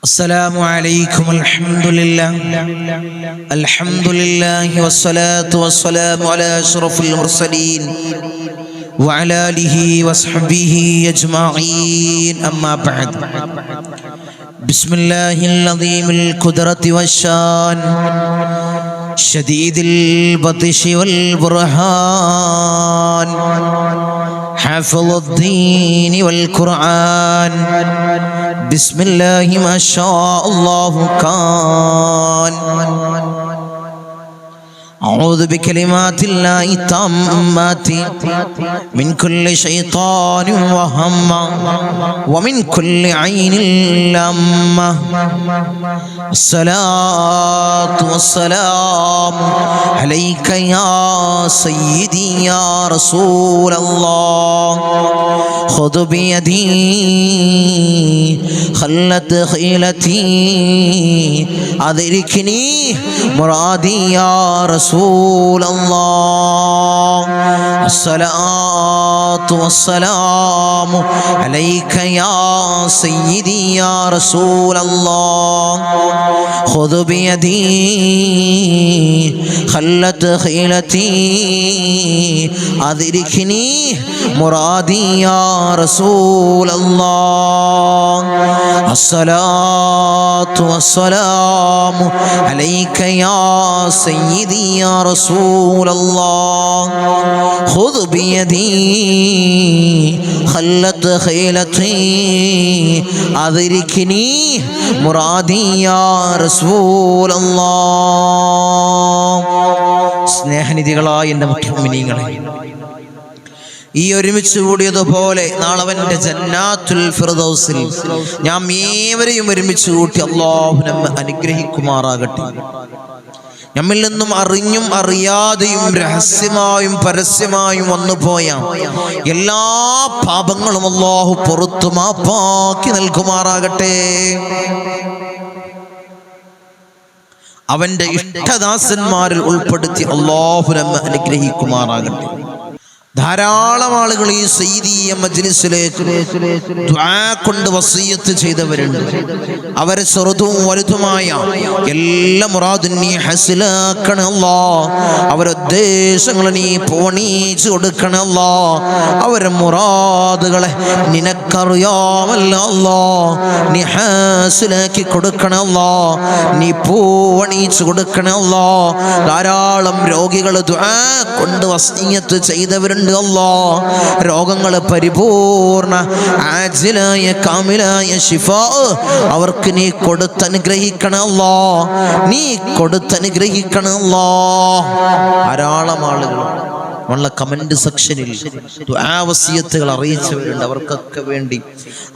السلام عليكم. الحمد لله والصلاة والسلام على أشرف المرسلين وعلى آله وصحبه أجمعين. أما بعد، بسم الله العظيم القدرة والشان شديد البطش والبرهان حافظ الدين والقرآن بسم الله ما شاء الله كان. أعوذ بكلمات الله التامات من كل شيطان وهمة ومن كل عين لامة. الصلاة والسلام عليك يا سيدي يا رسول الله. خذ بيدي خلت خيلتي أدركني مرادي يا رسول الله. الصلاة والسلام عليك يا سيدي يا رسول الله. خذ بيدي خلت خيلتي أدركني مرادي يا رسول الله. الصلاة والسلام عليك يا سيدي يا رسول الله. خذ بيدي خلت خيلتي أدركني مرادي يا رسول الله. സ്നേഹനിധികളായ എൻ്റെ മുഅ്മിനീങ്ങളെ, ഈ ഒരുമിച്ച് കൂടിയതുപോലെ നാളവന്റെ ജന്നാത്തുൽ ഫിർദൗസിൽ നാം ഏവരെയും ഒരുമിച്ച് കൂട്ടി അല്ലാഹു നമ്മെ അനുഗ്രഹിക്കുമാറാകട്ടെ. നമ്മിൽ നിന്നും അറിഞ്ഞും അറിയാതെയും രഹസ്യമായും പരസ്യമായും വന്നുപോയ എല്ലാ പാപങ്ങളും അല്ലാഹു പുറത്തു മാപ്പാക്കി നൽകുമാറാകട്ടെ. അവന്റെ ഇഷ്ടദാസന്മാരിൽ ഉൾപ്പെടുത്തി അല്ലാഹു നമ്മെ അനുഗ്രഹിക്കുമാറാകട്ടെ. ധാരാളം ആളുകൾ ഈ സയ്യിദിയ മജ്ലിസിലേക്ക് ദുആ കൊണ്ട് വസിയത്ത് ചെയ്തവരുണ്ട്. അവരെ ചെറുതും വലുതുമായ എല്ലാ മുറാദും നീ ഹസിലാക്കണേ അല്ലാഹ്. അവരുടെ ഉദ്ദേശങ്ങൾ നീ പൂർണ്ണീച്ചു കൊടുക്കണേ അല്ലാഹ്. അവരുടെ മുറാദുകളെ നിനക്കറിയാമല്ലോ അല്ലാഹ്. നീ ഹസിലാക്കി കൊടുക്കണേ അല്ലാഹ്. നീ പൂർണ്ണീച്ചു കൊടുക്കണേ അല്ലാഹ്. ധാരാളം രോഗികൾ ദുആ കൊണ്ട് വസിയത്ത് ചെയ്തവരുണ്ട്. രോഗങ്ങൾ പരിപൂർണ ആജിലായ കാമിലായ ശിഫാ അവർക്ക് നീ കൊടുത്തനുഗ്രഹിക്കണേ അല്ലാഹ്. നീ കൊടുത്തനുഗ്രഹിക്കണേ അല്ലാഹ്. ധാരാളം ആളുകൾ നമ്മളെ കമന്റ് സെക്ഷനിൽ ദുആ വസിയത്തുകൾ അറിയിച്ചവരുണ്ട്. അവർക്കൊക്കെ വേണ്ടി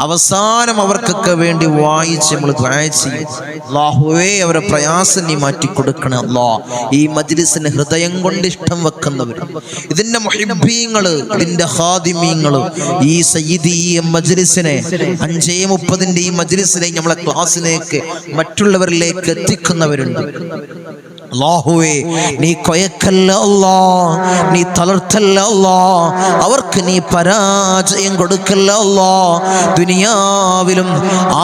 അവസാനം അവർക്കൊക്കെ വേണ്ടി വായിച്ച് നമ്മൾ ദുആ ചെയ്യും. അല്ലാഹുവേ, അവരുടെ പ്രയാസം നീ മാറ്റി കൊടുക്കണേ അല്ലാഹ്. ഈ മജ്ലിസിന് ഹൃദയം കൊണ്ട് ഇഷ്ടം വെക്കുന്നവർ, ഇതിന്റെ മുഹിബ്ബീങ്ങള്, ഇതിന്റെ ഖാദിമീങ്ങള്, ഈ സയ്യിദി മജ്ലിസിനെ 5:30 ഈ മജ്ലിസിനെ നമ്മളെ ക്ലാസ്സിലേക്ക് മറ്റുള്ളവരിലേക്ക് എത്തിക്കുന്നവരുണ്ട്. അല്ലാഹുവേ, നീ കൊയക്കല്ല അല്ലാഹ്, നീ തളർത്തല്ല അല്ലാഹ്. അവർക്ക് നീ പരാജയം കൊടുക്കല്ല അല്ലാഹ്. ദുനിയാവിലും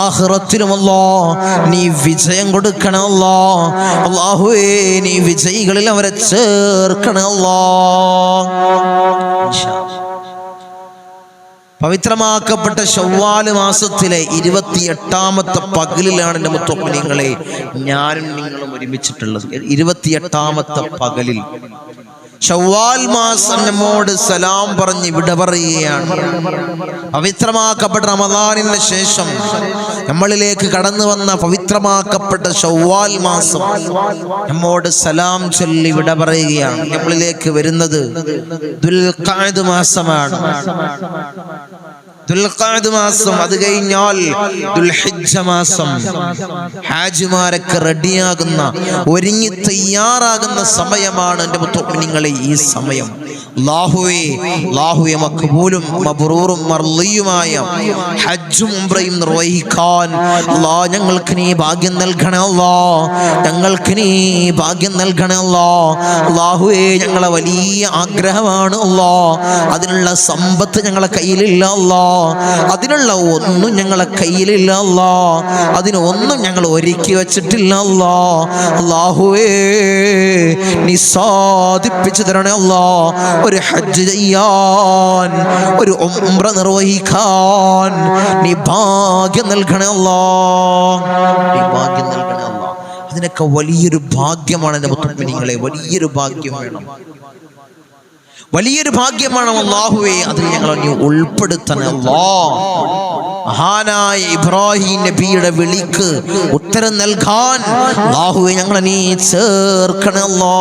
ആഖിറത്തിലും അല്ലാഹ് നീ വിജയം കൊടുക്കണേ അല്ലാഹ്. അല്ലാഹുവേ, നീ വിജയികളിൽ അവരെ ചേർക്കണേ അല്ലാഹ്. പവിത്രമാക്കപ്പെട്ട ശവ്വാൽ മാസത്തിലെ 28ാമത്തെ പകലിലാണ് എൻ്റെ മുഅ്മിനീങ്ങളെ ഞാനും നിങ്ങളും ഒരുമിച്ചിട്ടുള്ളത്. 28ാമത്തെ പകലിൽ ശവ്വാൽ മാസം നമ്മോട് സലാം പറഞ്ഞ് വിട പറയുകയാണ്. പവിത്രമാക്കപ്പെട്ട റമദാനിന് ശേഷം നമ്മളിലേക്ക് കടന്നു വന്ന പവിത്രമാക്കപ്പെട്ട ശവ്വാൽ മാസം നമ്മോട് സലാം ചൊല്ലി വിട പറയുകയാണ്. നമ്മളിലേക്ക് വരുന്നത് ദുൽഖഅദ് മാസമാണ്. ദുൽഖഅദ് മാസം, അത് കഴിഞ്ഞാൽ ദുൽഹിജ്ജ മാസം. ഹാജിമാരൊക്കെ റെഡിയാകുന്ന, ഒരുങ്ങി തയ്യാറാകുന്ന സമയമാണ് എൻ്റെ മുഅ്മിനീങ്ങളെ ഈ സമയം. അല്ലാഹുവേ, മഖ്ബൂലും മബ്റൂറും മർളിയുമായ ഹജ്ജും ഉംറയും നിർവഹിക്കാൻ അല്ലാഹ് ഞങ്ങൾക്ക് നീ ഭാഗ്യം നൽകണേ അല്ലാഹ്. ഞങ്ങൾക്ക് നീ ഭാഗ്യം നൽകണേ അല്ലാഹ്. അല്ലാഹുവേ, ഞങ്ങളെ വലിയ ആഗ്രഹമാണ് അല്ലാഹ്. അതിനുള്ള സമ്പത്ത് ഞങ്ങളെ കയ്യിലില്ല അല്ലാഹ്. അതിനുള്ള ഒന്നും ഞങ്ങളെ കയ്യിലില്ല അല്ലാ, അതിനൊന്നും ഞങ്ങൾ ഒരുക്കി വെച്ചിട്ടില്ല അല്ലാ. അല്ലാഹുവേ നീ സാധിപ്പിച്ചു തരണേ അല്ലാ. ഒരു ഹജ്ജ് ചെയ്യാൻ, ഒരു ഉംറ നിർവഹിക്കാൻ നീ ഭാഗ്യം നൽകണേ അല്ലാ, നീ ഭാഗ്യം നൽകണേ അല്ലാ. അതിനൊക്കെ വലിയൊരു ഭാഗ്യമാണ് എൻ്റെ മുത്തുമിനിങ്ങളെ, വലിയൊരു ഭാഗ്യം വേണം, വലിയൊരു ഭാഗ്യമാണ് അല്ലാഹുവേ. അതിൽ ഞങ്ങളെ നീ ഉൾപ്പെടുത്തണേ അല്ലാ. മഹാനായ ഇബ്രാഹിം നബിയുടെ വിളിക്ക് ഉത്തരം നൽകാൻ അല്ലാഹുവേ ഞങ്ങളെ നീ ചേർക്കണേ അല്ലാ.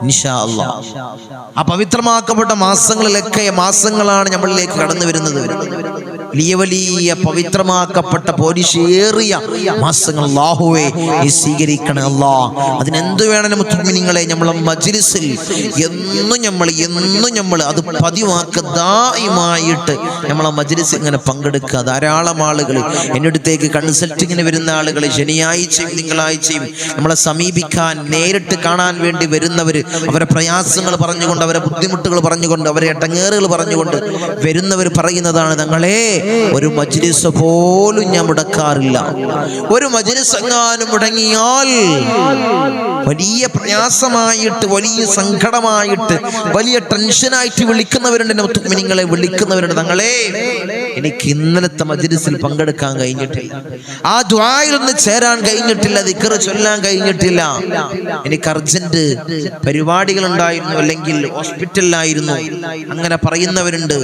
ഇൻഷാ അല്ലാഹ് ആ പവിത്രമാക്കപ്പെട്ട മാസങ്ങളാണ് നമ്മളിലേക്ക് കടന്നു വരുന്നത്. വലിയ വലിയ പവിത്രമാക്കപ്പെട്ട പോരിശേറിയ മാസങ്ങൾ അല്ലാഹുവേ നീ സ്വീകരിക്കണേ അല്ലാ. അതിനെന്ത് വേണം മുത്തുമിനിങ്ങളെ, നമ്മളെ മജ്ലിസിൽ എന്നും നമ്മൾ അത് പതിവാക്കതായിട്ട് നമ്മളെ മജ്ലിസ് ഇങ്ങനെ പങ്കെടുക്കുക. ധാരാളം ആളുകൾ എൻ്റെ അടുത്തേക്ക് കൺസൾട്ടിങ്ങിന് വരുന്ന ആളുകൾ ശനിയാഴ്ചയും തിങ്കളാഴ്ചയും നമ്മളെ സമീപിക്കാൻ, നേരിട്ട് കാണാൻ വേണ്ടി വരുന്നവർ, അവരെ പ്രയാസങ്ങൾ പറഞ്ഞുകൊണ്ട്, അവരെ ബുദ്ധിമുട്ടുകൾ പറഞ്ഞുകൊണ്ട്, അവരെ ഇടങ്ങേറുകൾ പറഞ്ഞുകൊണ്ട് വരുന്നവർ പറയുന്നതാണ്, തങ്ങളെ ഒരു മജ്ലിസ് പോലും ഞാൻ മുടക്കാറില്ല. ഒരു മജ്ലിസ് എങ്ങാനും മുടങ്ങിയാൽ വലിയ പ്രയാസമായിട്ട്, വലിയ സങ്കടമായിട്ട്, വലിയ ടെൻഷനായിട്ട് വിളിക്കുന്നവരുണ്ട്. മുത്തുമിനിങ്ങളെ വിളിക്കുന്നവരുണ്ട്, തങ്ങളെ എനിക്ക് ഇന്നലത്തെ മജ്ലിസിൽ പങ്കെടുക്കാൻ കഴിഞ്ഞിട്ടില്ല, ആ ദുആയിലൊന്ന് ചേരാൻ കഴിഞ്ഞിട്ടില്ല, ദിക്ർ ചൊല്ലാൻ കഴിഞ്ഞിട്ടില്ല, എനിക്ക് അർജന്റ് പരിപാടികൾ ഉണ്ടായിരുന്നു, അല്ലെങ്കിൽ ഹോസ്പിറ്റലിലായിരുന്നു, അങ്ങനെ പറയുന്നവരുണ്ട്.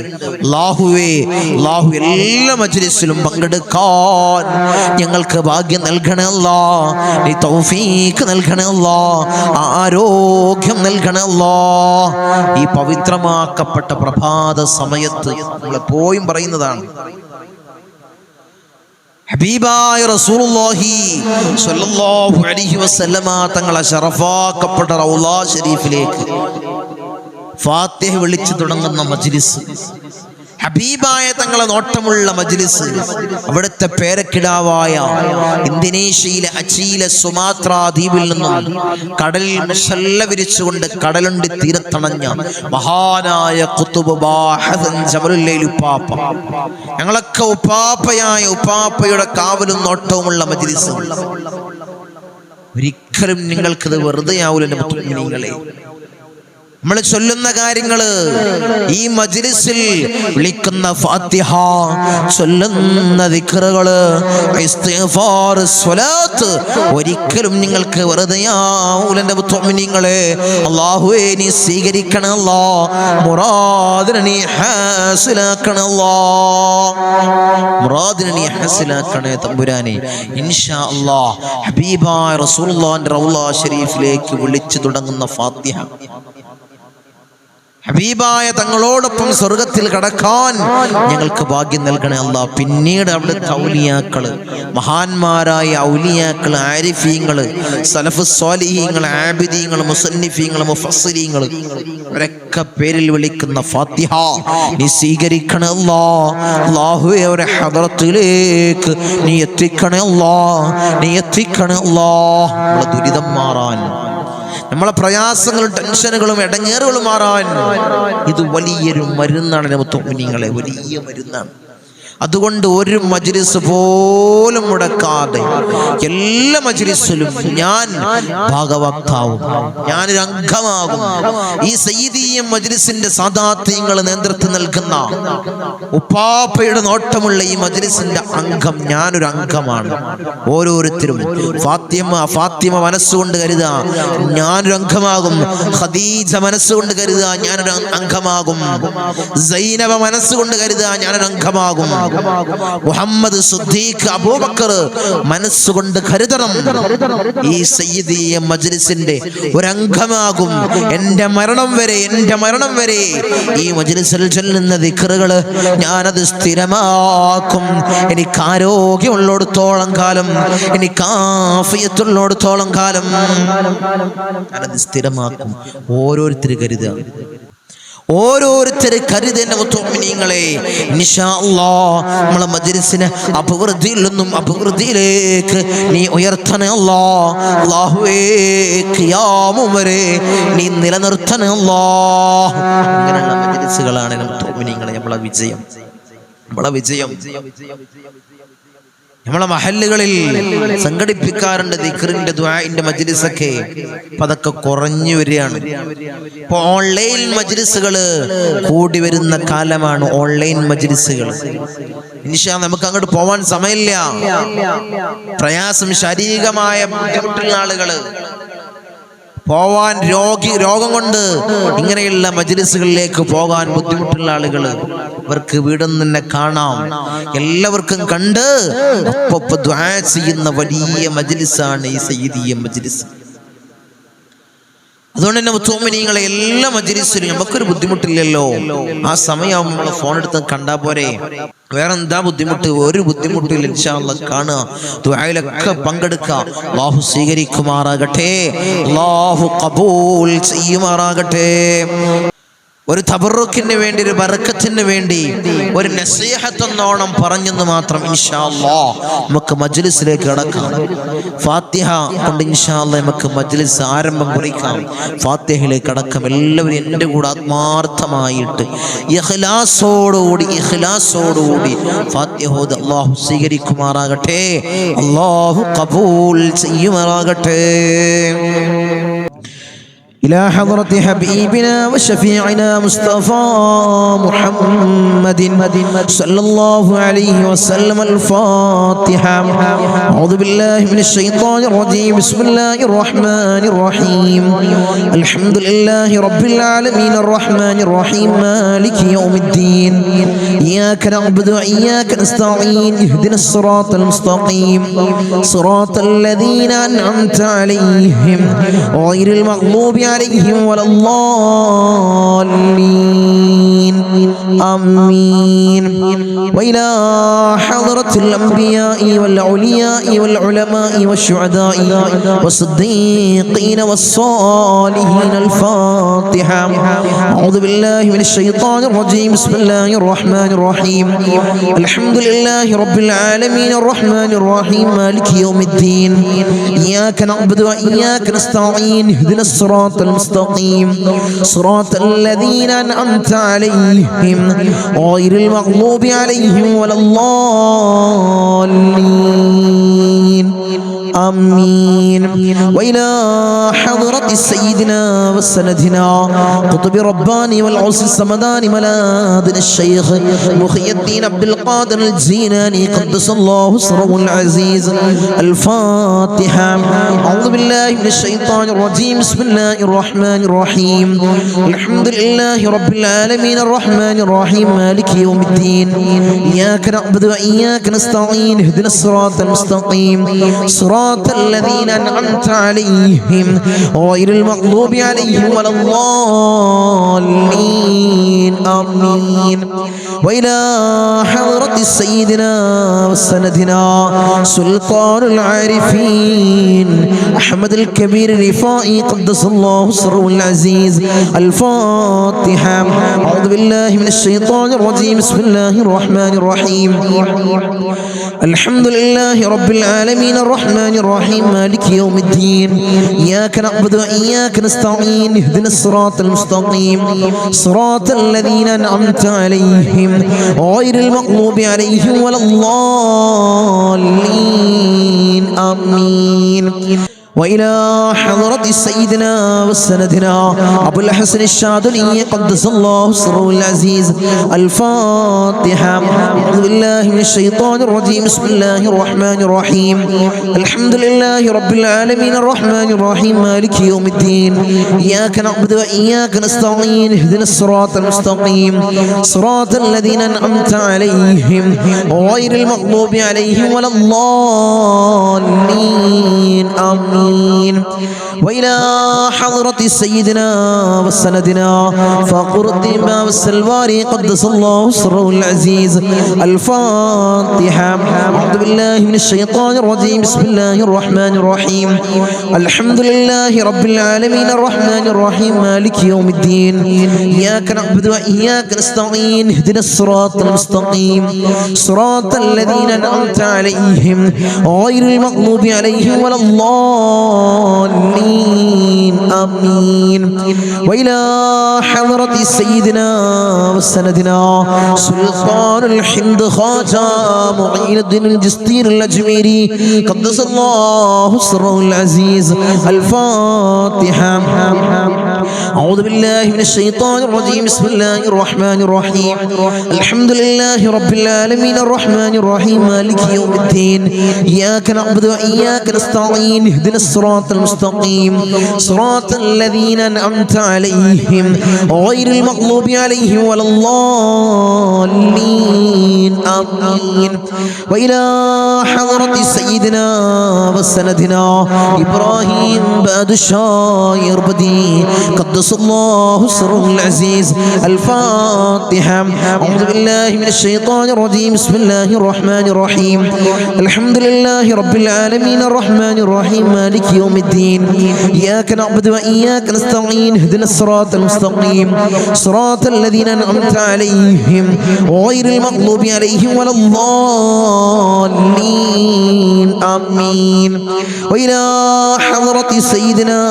അല്ലാഹുവേ, അല്ലാഹു എല്ലാ മജ്ലിസിലും പങ്കെടുക്കാൻ ഞങ്ങൾക്ക് ഭാഗ്യം നൽകണേ അല്ലാ, നീ തൗഫീഖ് നൽകണേ അല്ലാ, ആരോഗ്യം നൽകണേ അല്ലാ. ഈ പവിത്രമാക്കപ്പെട്ട പ്രഭാത സമയത്ത് നമ്മളെപ്പോഴും പറയുന്നതാണ്, ഹബീബായ റസൂലുള്ളാഹി സ്വല്ലല്ലാഹു അലൈഹി വസല്ലമ തങ്ങളെ ശറഫാക്കപ്പെട്ട റൗള ശരീഫിലേക്ക് ഫാത്തിഹ വിളിച്ചു തുടങ്ങുന്ന മജ്ലിസ്, ഹബീബായ തങ്ങളെ നോട്ടമുള്ള മജ്ലിസ്, അവിടുത്തെ പേരക്കിടാവായ ഇന്തോനേഷ്യയിലെ അച്ചീലെ സുമാത്ര ദ്വീപിൽ നിന്നും കടലിൽ മുസല്ല വിരിച്ചുകൊണ്ട് കടലുണ്ടി തീരത്തണഞ്ഞ മഹാനായ ഖുതുബ് ബാഹദൻ ജബലുല്ലൈൽ ഉപ്പാപ്പ, ഞങ്ങളൊക്കെ ഉപ്പാപ്പയായ ഉപ്പാപ്പയുടെ കാവലും നോട്ടവുമുള്ള മജ്ലിസ്. ഒരിക്കലും നിങ്ങൾക്കിത് വെറുതെ ആവൂല മുത്തുമിനീങ്ങളെ. നമ്മൾ ചൊല്ലുന്ന കാര്യങ്ങള്, ഈ മജ്ലിസിൽ വിളിക്കുന്ന ഫാത്തിഹ, ചൊല്ലുന്ന ദിക്റുകള്, ഇസ്തിഗ്ഫാർ, സ്വലാത്ത് ഒരിക്കലും നിങ്ങൾക്ക് വെറുതെയാവൂല എൻ്റെ മുഅ്മിനീങ്ങളെ. അല്ലാഹുവേ നീ സ്വീകരിക്കണേ അല്ലാ, മുറാദിനെ നീ ഹാസിലാക്കണേ അല്ലാ, മുറാദിനെ നീ ഹാസിലാക്കണേ തമ്പുരാനെ. ഇൻഷാ അല്ലാഹ് ഹബീബായ റസൂലുള്ളാഹിന്റെ റൗള ശരീഫിലേക്ക് വിളിച്ചു തുടങ്ങുന്ന ഫാത്തിഹ, ഹബീബായ തങ്ങളോടൊപ്പം സ്വർഗത്തിൽ കടക്കാൻ ഞങ്ങൾക്ക് ഭാഗ്യം നൽകണേ അല്ലാ. പിന്നീട് അവിടുത്തെ ഔലിയാക്കള്, മഹാന്മാരായ ഔലിയാക്കള്, ആരിഫീങ്ങള്, സലഫ് സ്വാലിഹീങ്ങൾ, ആബിദീങ്ങൾ, മുസന്നിഫീങ്ങൾ, മുഫസ്സിരീങ്ങൾ, അവരൊക്കെ പേരിൽ വിളിക്കുന്ന ഫാത്തിഹ നീ സ്വീകരിക്കണേ അല്ലാ. അല്ലാഹുവേ അവരെ ഹദറത്തിലേക്ക് നീ എത്തിക്കണേ അല്ലാ, നീ എത്തിക്കണേ അല്ലാ. നമ്മളെ ദുരിതം മാറാൻ, നമ്മളെ പ്രയാസങ്ങളും ടെൻഷനുകളും ഇടങ്ങേറുകളും മാറാൻ ഇത് വലിയൊരു മരുന്നാണ് മുത്തുമിനീങ്ങളെ, വലിയ മരുന്നാണ്. അതുകൊണ്ട് ഒരു മജ്ലിസ് പോലും മുടക്കാതെ എല്ലാ മജ്ലിസിലും ഞാൻ ഭാഗവക്താവും, ഞാനൊരു അംഗമാകും. ഈ സയ്യിദീയ മജ്ലിസിന്റെ സാദാത്യങ്ങൾ നേതൃത്വം നൽകുന്ന ഉപ്പാപ്പയുടെ നോട്ടമുള്ള ഈ മജ്ലിസിന്റെ അംഗം, ഞാനൊരു അംഗമാണ്. ഓരോരുത്തരും ഫാത്തിമ മനസ്സുകൊണ്ട് കരുതുക, ഞാനൊരു അംഗമാകും. ഖദീജ മനസ്സുകൊണ്ട് കരുതുക, ഞാനൊരു അംഗമാകും. സൈനബ മനസ്സുകൊണ്ട് കരുതുക, ഞാനൊരു അംഗമാകും. മുഹമ്മദ് സിദ്ദീഖ്, അബൂബക്കർ മനസ്സുകൊണ്ട് കരുതണം, ഈ സയ്യിദീയ മജ്ലിസിന്റെ ഒരംഗമാകും. എൻ്റെ മരണം വരെ ഈ മജ്ലിസിൽ ചൊല്ലുന്ന ദിക്റുകൾ ഞാനത് സ്ഥിരമാക്കും. എനിക്ക് ആരോഗ്യമുള്ളിടത്തോളം കാലം, എനിക്ക് ആഫിയത്തുള്ളിടത്തോളം കാലം ഞാനത് സ്ഥിരമാക്കും. ഓരോരുത്തർ കരുതുക, ഓരോരുത്തരെ കരുതേണ്ട മുഅ്മിനീങ്ങളെ. ഇൻഷാ അല്ലാഹ് നമ്മളെ മജ്‌ലിസിനെ അഭിവൃദ്ധിയിൽ നിന്നും അഭിവൃദ്ധിയിലേക്ക് നീ ഉയർത്തണേ അല്ലാഹ്. അല്ലാഹുവേ ഖിയാമം വരെ നീ നിലനിർത്തണേ അല്ലാഹ്. അങ്ങനെയുള്ള മജ്‌ലിസുകളാണ് മുഅ്മിനീങ്ങളെ നമ്മളെ വിജയം. നമ്മളെ വിജയം നമ്മളെ മഹല്ലുകളിൽ സംഘടിപ്പിക്കാറുണ്ട് ദിക്റിന്റെ ദുആഇന്റെ മജ്‌ലിസൊക്കെ. അതൊക്കെ കുറഞ്ഞു വരികയാണ്. ഇപ്പൊ ഓൺലൈൻ മജ്‌ലിസുകള് കൂടി വരുന്ന കാലമാണ്. ഓൺലൈൻ മജ്‌ലിസുകൾ ഇൻഷാ അല്ലാഹ് നമുക്ക് അങ്ങോട്ട് പോവാൻ സമയമില്ല. പ്രയാസം, ശാരീരികമായ ബുദ്ധിമുട്ടുള്ള ആളുകള് പോവാൻ, രോഗം കൊണ്ട് ഇങ്ങനെയുള്ള മജ്‌ലിസുകളിലേക്ക് പോകാൻ ബുദ്ധിമുട്ടുള്ള ആളുകൾ, ഇവർക്ക് വീടും തന്നെ കാണാം. എല്ലാവർക്കും കണ്ട് ഒപ്പം ദുആ ചെയ്യുന്ന വലിയ മജ്‌ലിസാണ് ഈ സയ്യിദിയ മജ്‌ലിസ്. അതുകൊണ്ട് തന്നെ മുഅ്മിനീങ്ങളെ എല്ലാ മജ്‌ലിസിലും നമുക്കൊരു ബുദ്ധിമുട്ടില്ലല്ലോ. ആ സമയമാകുമ്പോൾ നമ്മൾ ഫോൺ എടുത്ത് കണ്ടാ പോരെ. വേറെ എന്താ ബുദ്ധിമുട്ട്? ഒരു ബുദ്ധിമുട്ടില്ല. ഇൻഷാ അല്ലാഹ് കാണുക, ദുആയിലൊക്കെ പങ്കെടുക്കുക. അല്ലാഹു സ്വീകരിക്കുമാറാകട്ടെ, അല്ലാഹു ഖബൂൽ ചെയ്യുമാറാകട്ടെ. ഒരു തബറുക്കിന് വേണ്ടി, ഒരു ബറക്കത്തിന് വേണ്ടി, ഒരു നസീഹത്ത് എന്നോണം പറഞ്ഞെന്ന് മാത്രം ഇൻഷാ അല്ലാഹ് നമുക്ക് മജ്‌ലിസിലേക്ക് കടക്കാം. ഫാത്തിഹ കൊണ്ട് ഇൻഷാ അല്ലാഹ് നമുക്ക് മജ്‌ലിസ് ആരംഭം കുറിക്കാം. ഫാത്തിഹയിലേക്ക് കടക്കാം. എല്ലാവരും എൻ്റെ കൂടെ ആത്മാർത്ഥമായിട്ട് ഇഖ്ലാസോടുകൂടി ഫാത്തിഹ ഓതി. അല്ലാഹു സ്വീകരിക്കുമാറാകട്ടെ, അല്ലാഹു ഖബൂൽ ചെയ്യുമാറാകട്ടെ. إلى حضرة حبيبنا وشفيعنا مصطفى محمد صلى الله عليه وسلم. الفاتحة. أعوذ بالله من الشيطان الرجيم. بسم الله الرحمن الرحيم. الحمد لله رب العالمين الرحمن الرحيم مالك يوم الدين. إياك نعبد وإياك نستعين. اهدنا الصراط المستقيم صراط الذين أنعمت عليهم غير المغضوب عليهم ولا الضالين. آمين. وإلى حضرة الأنبياء والأولياء والعلماء والشهداء والصديقين والصالحين. الفاتحة. أعوذ بالله من الشيطان الرجيم. بسم الله الرحمن الرحيم. الحمد لله رب العالمين الرحمن الرحيم مالك يوم الدين. إياك نعبد وإياك نستعين. اهدنا الصراط المستقيم صراط الذين أنعمت عليهم غير المغضوب عليهم ولا الضالين. آمين. وإلى حضرة سيدنا وسندنا قطب رباني والعوس السمداني ملاذنا الشيخ محي الدين عبد القادر الجيلاني قدس الله سره العزيز. الفاتحة. أعوذ بالله من الشيطان الرجيم. بسم الله الرحمن الرحيم. الحمد لله رب العالمين الرحمن الرحيم مالك يوم الدين. إياك نعبد وإياك نستعين. اهدنا الصراط المستقيم صراط الذين أنعمت عليهم غير المغضوب عليهم ولا الضالين. آمين. وإلى حضرة سيدنا وسندنا سلطان العارفين أحمد الكبير الرفائي قدس الله سره العزيز. الفاتحة. أعوذ بالله من الشيطان الرجيم. بسم الله الرحمن الرحيم. الحمد لله رب العالمين الرحمن الرحيم مالك يوم الدين. إياك نعبد وإياك نستعين. اهدنا الصراط المستقيم صراط الذين أنعمت عليهم غير المغضوب عليهم ولا الضالين. آمين. وإلى حضرة سيدنا وسندنا أبو الحسن الشاذلي قدس الله سره العزيز. الفاتحة. أعوذ بالله من الشيطان الرجيم. بسم الله الرحمن الرحيم. الحمد لله رب العالمين الرحمن الرحيم مالك يوم الدين. إياك نعبد وإياك نستعين. اهدنا الصراط المستقيم صراط الذين أنعمت عليهم غير المغضوب عليهم ولا الضالين. آمين. وإلى حضرة سيدنا وسندنا فخر الدين والسلواري قدس الله سره العزيز. الفاتحة. أعوذ بالله من الشيطان الرجيم. بسم الله الرحمن الرحيم. الحمد لله رب العالمين الرحمن الرحيم مالك يوم الدين. إياك نعبد وإياك نستعين. اهدنا الصراط المستقيم صراط الذين أنعمت عليهم غير المغضوب عليهم ولا الضالين آمين. وإلى حضرة سيدنا وسندنا سلطان الحمد خواجة معين الدين الجستير الأجميري قدس الله سره العزيز. الفاتحة. أعوذ بالله من الشيطان الرجيم. بسم الله الرحمن الرحيم. الحمد لله رب العالمين الرحمن الرحيم مالك يوم الدين. إياك نعبد وإياك نستعين. اهدنا الصراط المستقيم صراط الذين أنعمت عليهم غير المغضوب عليهم ولا الضالين آمين. وإلى حضرة سيدنا وسندنا إبراهيم بادشاي بدي قدس الله سره العزيز. الفاتحة. أعوذ بالله من الشيطان الرجيم. بسم الله الرحمن الرحيم. الحمد لله رب العالمين الرحمن الرحيم مالك يوم الدين. إياك نعبد وإياك نستعين. اهدنا الصراط المستقيم صراط الذين أنعمت عليهم غير المغضوب عليهم ولا الضالين آمين. وإلى حضرة سيدنا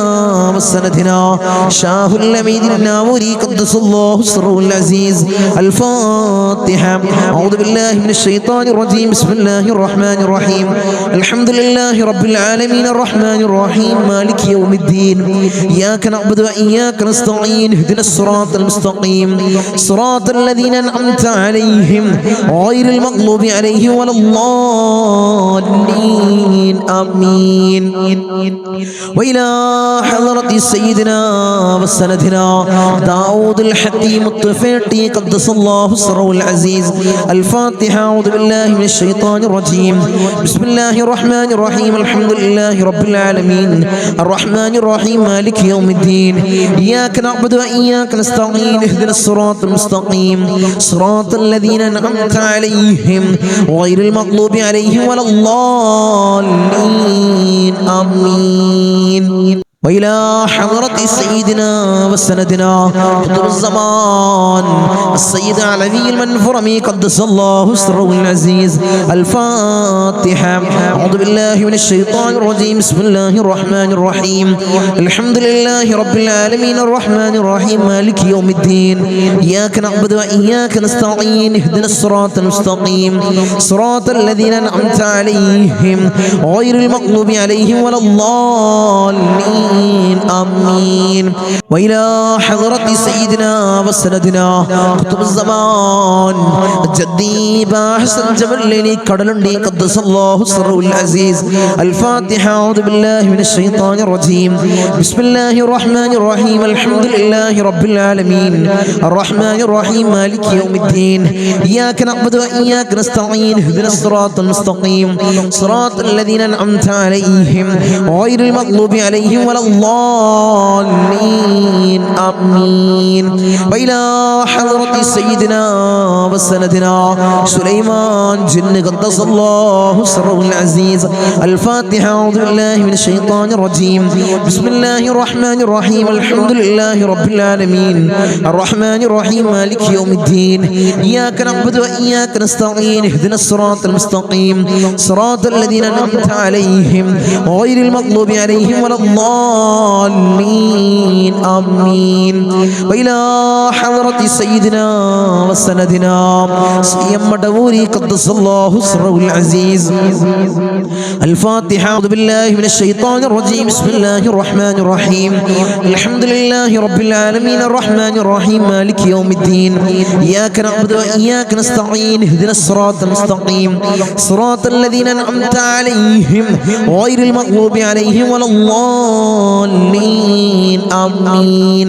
وسندنا شاه الأمين الناوري قدس الله سره العزيز. الفاتحة. أعوذ بالله من الشيطان الرجيم. بسم الله الرحمن الرحيم. الحمد لله رب العالمين الرحمن الرحيم مالك يوم الدين. إياك نعبد وإياك نستعين. اهدنا الصراط المستقيم صراط الذين أنعمت عليهم غير المغضوب عليهم ولا الضالين آمين. وإلى حضرة سيدنا وسندنا داود الحكيم الطفيلي قدس الله سره العزيز. الفاتحة. أعوذ بالله من الشيطان الرجيم. بسم الله الرحمن الرحيم. الحمد لله رب العالمين الرحمن الرحيم مالك يوم الدين. إياك نعبد وإياك نستعين. اهدنا الصراط المستقيم صراط الذين أنعمت عليهم غير المغضوب عليهم ولا الضالين آمين. وإلى حضرة سيدنا وسندنا قطب الزمان السيد علوي المنفرمي قدس الله سره العزيز. الفاتحة. أعوذ بالله من الشيطان الرجيم. بسم الله الرحمن الرحيم. الحمد لله رب العالمين الرحمن الرحيم مالك يوم الدين. إياك نعبد وإياك نستعين. اهدنا الصراط المستقيم صراط الذين أنعمت عليهم غير المغضوب عليهم ولا الضالين آمين. وإلى حضرة سيدنا وسندنا قطب الزمان جدي باحسن جبلني كدلندي قدس الله سره العزيز. الفاتحة. أعوذ بالله من الشيطان الرجيم. بسم الله الرحمن الرحيم. الحمد لله رب العالمين الرحمن الرحيم مالك يوم الدين. إياك نعبد وإياك نستعين. اهدنا الصراط المستقيم صراط الذين أنعمت عليهم غير المغضوب عليهم ولا الضالين آمين. وإلى حضرة سيدنا وسندنا سليمان جن قدس الله سره العزيز. الفاتحة. أعوذ بالله من الشيطان الرجيم. بسم الله الرحمن الرحيم. الحمد لله رب العالمين الرحمن الرحيم مالك يوم الدين. إياك نعبد وإياك نستعين. اهدنا الصراط المستقيم صراط الذين أنعمت عليهم غير المغضوب عليهم ولا الضالين آمين. وإلى حضرة سيدنا وسندنا سيم مدوري قدس الله سره العزيز. الفاتحة. أعوذ بالله من الشيطان الرجيم. بسم الله الرحمن الرحيم. الحمد لله رب العالمين الرحمن الرحيم مالك يوم الدين. إياك نعبد وإياك نستعين. اهدنا الصراط المستقيم صراط الذين أنعمت عليهم غير المغضوب عليهم ولا الضالين آمين.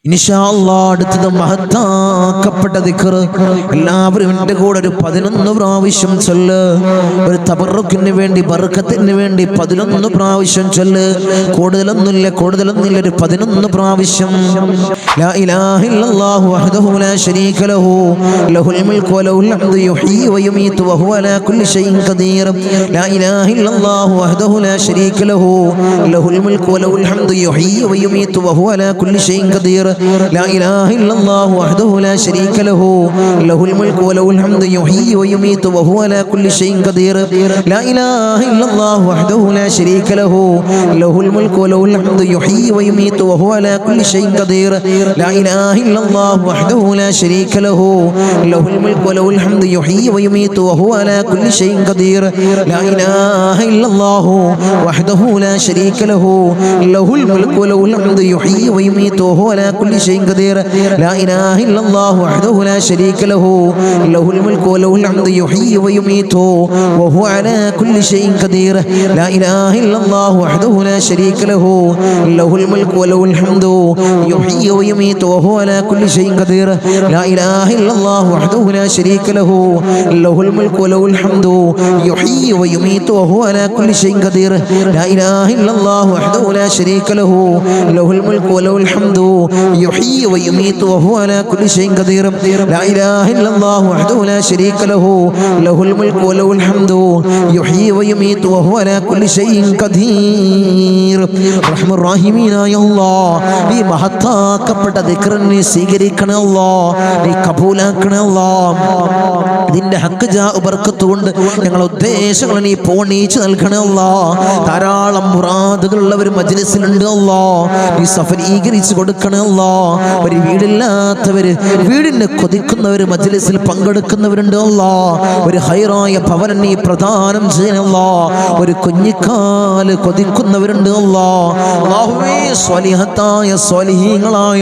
ഇൻഷാ അല്ലാഹ് അടുത്തത് മഹത്താക്കപ്പെട്ട ദിക്ർ. എല്ലാവരും എൻ്റെ കൂടെ ഒരു 11 പ്രാവശ്യം ചൊല്ല്. ഒരു തബറുക്കിന് വേണ്ടി, ബർക്കത്തിന് വേണ്ടി 11 പ്രാവശ്യം ചൊല്ല്. കൂടുതലൊന്നുമില്ല ഒരു 11 പ്രാവശ്യം. ലാ ഇലാഹ ഇല്ലല്ലാഹു വഹ്ദഹു ലാ ശരീക ലഹു ലഹുൽ മുൽക്കു വലഹുൽ ഹംദു യുഹ്യി വയുമീതു വഹുവ അലാ കുല്ലി ഷൈഇൻ ഖദീർ. ലാ ഇലാഹ ഇല്ലല്ലാഹു വഹ്ദഹു ലാ ശരീക ലഹു ലഹുൽ മുൽക്കു വലഹുൽ ഹംദു യുഹ്യി വയുമീതു വഹുവ അലാ കുല്ലി ഷൈഇൻ ഖദീർ. لا إله إلا الله وحده لا شريك له له الملك وله الحمد يحيي ويميت وهو على كل شيء قدير. لا إله إلا الله وحده لا شريك له له الملك وله الحمد يحيي ويميت وهو على كل شيء قدير. لا إله إلا الله وحده لا شريك له له الملك وله الحمد يحيي ويميت وهو على كل شيء قدير. لا إله إلا الله وحده لا شريك له له الملك وله الحمد يحيي ويميت وهو على كل شيء قدير. لا إله إلا الله وحده لا شريك له له الملك وله الحمد يحيي ويميت وهو على كل شيء قدير. لا إله إلا الله وحده لا شريك له له الملك وله الحمد يحيي ويميت وهو على كل شيء قدير. لا إله إلا الله وحده لا شريك له له الملك وله الحمد يحيي ويميت وهو على كل شيء قدير. لا إله إلا الله وحده لا شريك له له الملك وله الحمد يحيي ويميت وهو على كل شيء قدير. لا إله إلا الله وحده لا شريك له له الملك وله الحمد يحيي ويميت وهو على كل شيء قدير. റഹ്മാൻ റഹീമീനായ അല്ലാഹ്, ഈ മഹത്താക്കപ്പെട്ട ദിക്റിനെ സ്വീകരിക്കണേ അല്ലാഹ്, നീ കബൂലാക്കണേ അല്ലാഹ്. ഇതിന്റെ ഹക്ക് ജാ ബർക്കത്ത് കൊണ്ട് ഞങ്ങളുടെ ഉദ്ദേശങ്ങൾ നീ പൂർണ്ണീച്ച് നൽകണേ അല്ലാഹ്. ധാരാളം മുറാദുകളുള്ള ഒരു മജ്ലിസിലുണ്ട് അല്ലാഹ്, നീ സഫലീകരിച്ച് കൊടുക്കണേ അല്ലാഹ്. ഒരു വീടില്ലാത്തവര്, വീടിന് കൊതിക്കുന്നവര് മജ്ലിസിൽ പങ്കെടുക്കുന്നവരുണ്ട് അല്ലാഹ്. ഒരു ഹൈറായ ഭവനം നീ പ്രദാനം ചെയ്യണേ അല്ലാഹ്. ഒരു കുഞ്ഞിക്കാല് കൊതിക്കുന്നവരുണ്ട് അല്ലാഹ്. അല്ലാഹുവേ, സ്വാലിഹത്തായ സ്വാലിഹീങ്ങളായ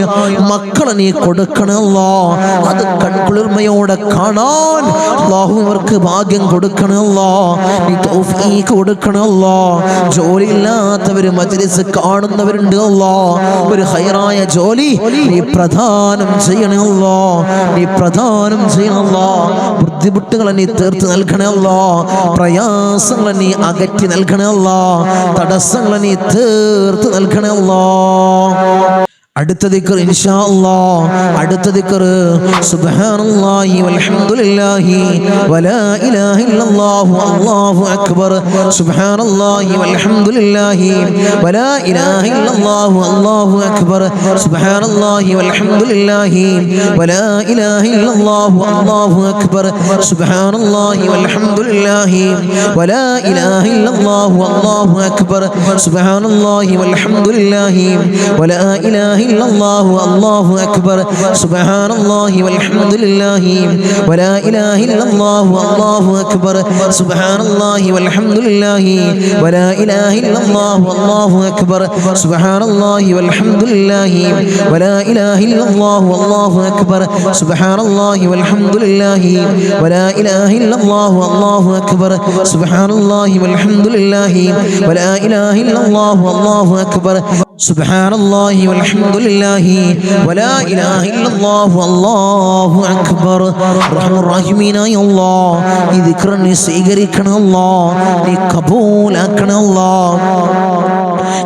മക്കളെ നീ കൊടുക്കണേ അല്ലാഹ്. അത് കൺകുളിർമയോടെ കാണാൻ അല്ലാഹു അവർക്ക് ഭാഗ്യം കൊടുക്കണേ അല്ലാഹ്. നീ തൗഫീഖ് കൊടുക്കണേ അല്ലാഹ്. ജോലിയില്ലാത്തവര് മജ്ലിസ് കാണുന്നവരുണ്ട് അല്ലാഹ്. ഒരു ഹൈറായ ജോലി നീ പ്രദാനം ചെയ്യണേ അല്ലാഹ്, നീ പ്രദാനം ചെയ്യണേ അല്ലാഹ്. ബുദ്ധിമുട്ടുകളെ നീ തീർത്ത് നൽകണേ അല്ലാഹ്. പ്രയാസങ്ങളെ നീ അകറ്റി നൽകണേ അല്ലാഹ്. തടസ്സങ്ങളെ നീ തീർത്ത് നൽകണേ അല്ലാഹ്. അടുത്ത ദിക്ർ ഇൻഷാ അല്ലാഹ്, അടുത്ത ദിക്ർ സുബ്ഹാനല്ലാഹി വൽഹംദുലില്ലാഹി വലാ ഇലാഹ ഇല്ലല്ലാഹു അല്ലാഹു അക്ബർ. സുബ്ഹാനല്ലാഹി വൽഹംദുലില്ലാഹി വലാ ഇലാഹ ഇല്ലല്ലാഹു അല്ലാഹു അക്ബർ. സുബ്ഹാനല്ലാഹി വൽഹംദുലില്ലാഹി വലാ ഇലാഹ ഇല്ലല്ലാഹു അല്ലാഹു അക്ബർ. സുബ്ഹാനല്ലാഹി വൽഹംദുലില്ലാഹി വലാ ഇലാഹ ഇല്ലല്ലാഹു അല്ലാഹു അക്ബർ. സുബ്ഹാനല്ലാഹി വൽഹംദുലില്ലാഹി വലാ ഇലാഹ إلا الله الله أكبر. سبحان الله والحمد لله ولا إله إلا الله الله أكبر. سبحان الله والحمد لله ولا إله إلا الله الله أكبر. سبحان الله والحمد لله ولا إله إلا الله الله أكبر. سبحان الله والحمد لله ولا إله إلا الله الله أكبر. سبحان الله والحمد لله ولا إله إلا الله الله أكبر. سبحان الله والحمد لله ولا إله إلا الله والله أكبر. റഹ്മാൻ റഹീമീനായ അല്ലാഹ്, ഈ ദിക്ർ നീ സ്വീകരിക്കണം അല്ലാഹ്, നീ കബൂലാക്കണം അല്ലാഹ്.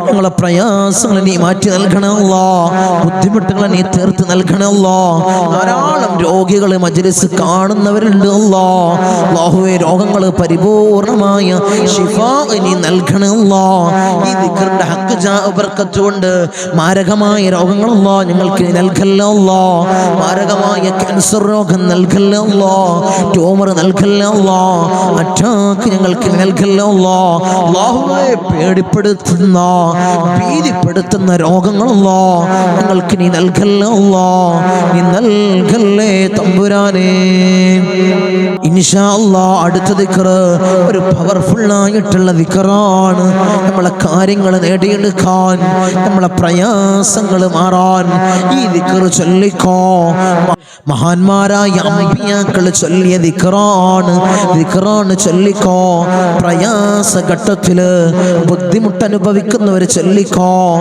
ഞങ്ങളെ പ്രയാസങ്ങൾ നീ മാറ്റി നൽകണം അല്ലാഹ്. ബുദ്ധിമുട്ടുകൾ നീ തീർത്ത് നൽകണം അല്ലാഹ്. ധാരാളം രോഗികൾ മജ്ലിസ് കാണുന്നവരുണ്ട് അല്ലാഹ്. അല്ലാഹുവേ, രോഗങ്ങൾ പരിപൂർണമായ ശിഫാ നീ നൽകണം അല്ലാഹ്. ഈ ദിക്റിന്റെ ഹക്ക് ജാ ബർക്കത്ത് കൊണ്ട് മാരകമായ രോഗങ്ങൾ അല്ലാഹ് ഞങ്ങൾക്ക് നൽകല്ലോ അല്ലാഹ്. മാരകമായ ക്യാൻസർ രോഗം നൽകല്ലോ അല്ലാഹ്. ട്യൂമർ നൽകല്ലോ അല്ലാഹ്. അറ്റാക്ക് ഞങ്ങൾക്ക് നൽകല്ലോ അല്ലാഹ്. അല്ലാഹുവേ, പേടിപ്പെടുത്തുന്ന ഭീതിപ്പെടുത്തുന്ന രോഗങ്ങളല്ലോ ഞങ്ങൾക്ക് നീ നൽകല്ലോ അല്ലാഹ്. നീ നൽകല്ലേ തമ്പുരാനേ. ഇൻഷാ അല്ലാഹ് അടുത്ത ദിക്ർ ഒരു പവർഫുൾ ആയിട്ടുള്ള ദിക്റാണ്. നമ്മളെ കാര്യങ്ങൾ നേടിയെടുക്കാൻ, നമ്മളെ പ്രയാസങ്ങൾ മാറാൻ ഈ ദിക്ർ ചൊല്ലിക്കോ. മഹാന്മാരായ അമ്പിയാക്കൾ ചൊല്ലിയ ദിക്റാണ് ചൊല്ലിക്കോ. പ്രയാസഘട്ടത്തില് ബുദ്ധിമുട്ട് അനുഭവിക്കുന്നവർ ചൊല്ലിക്കോ.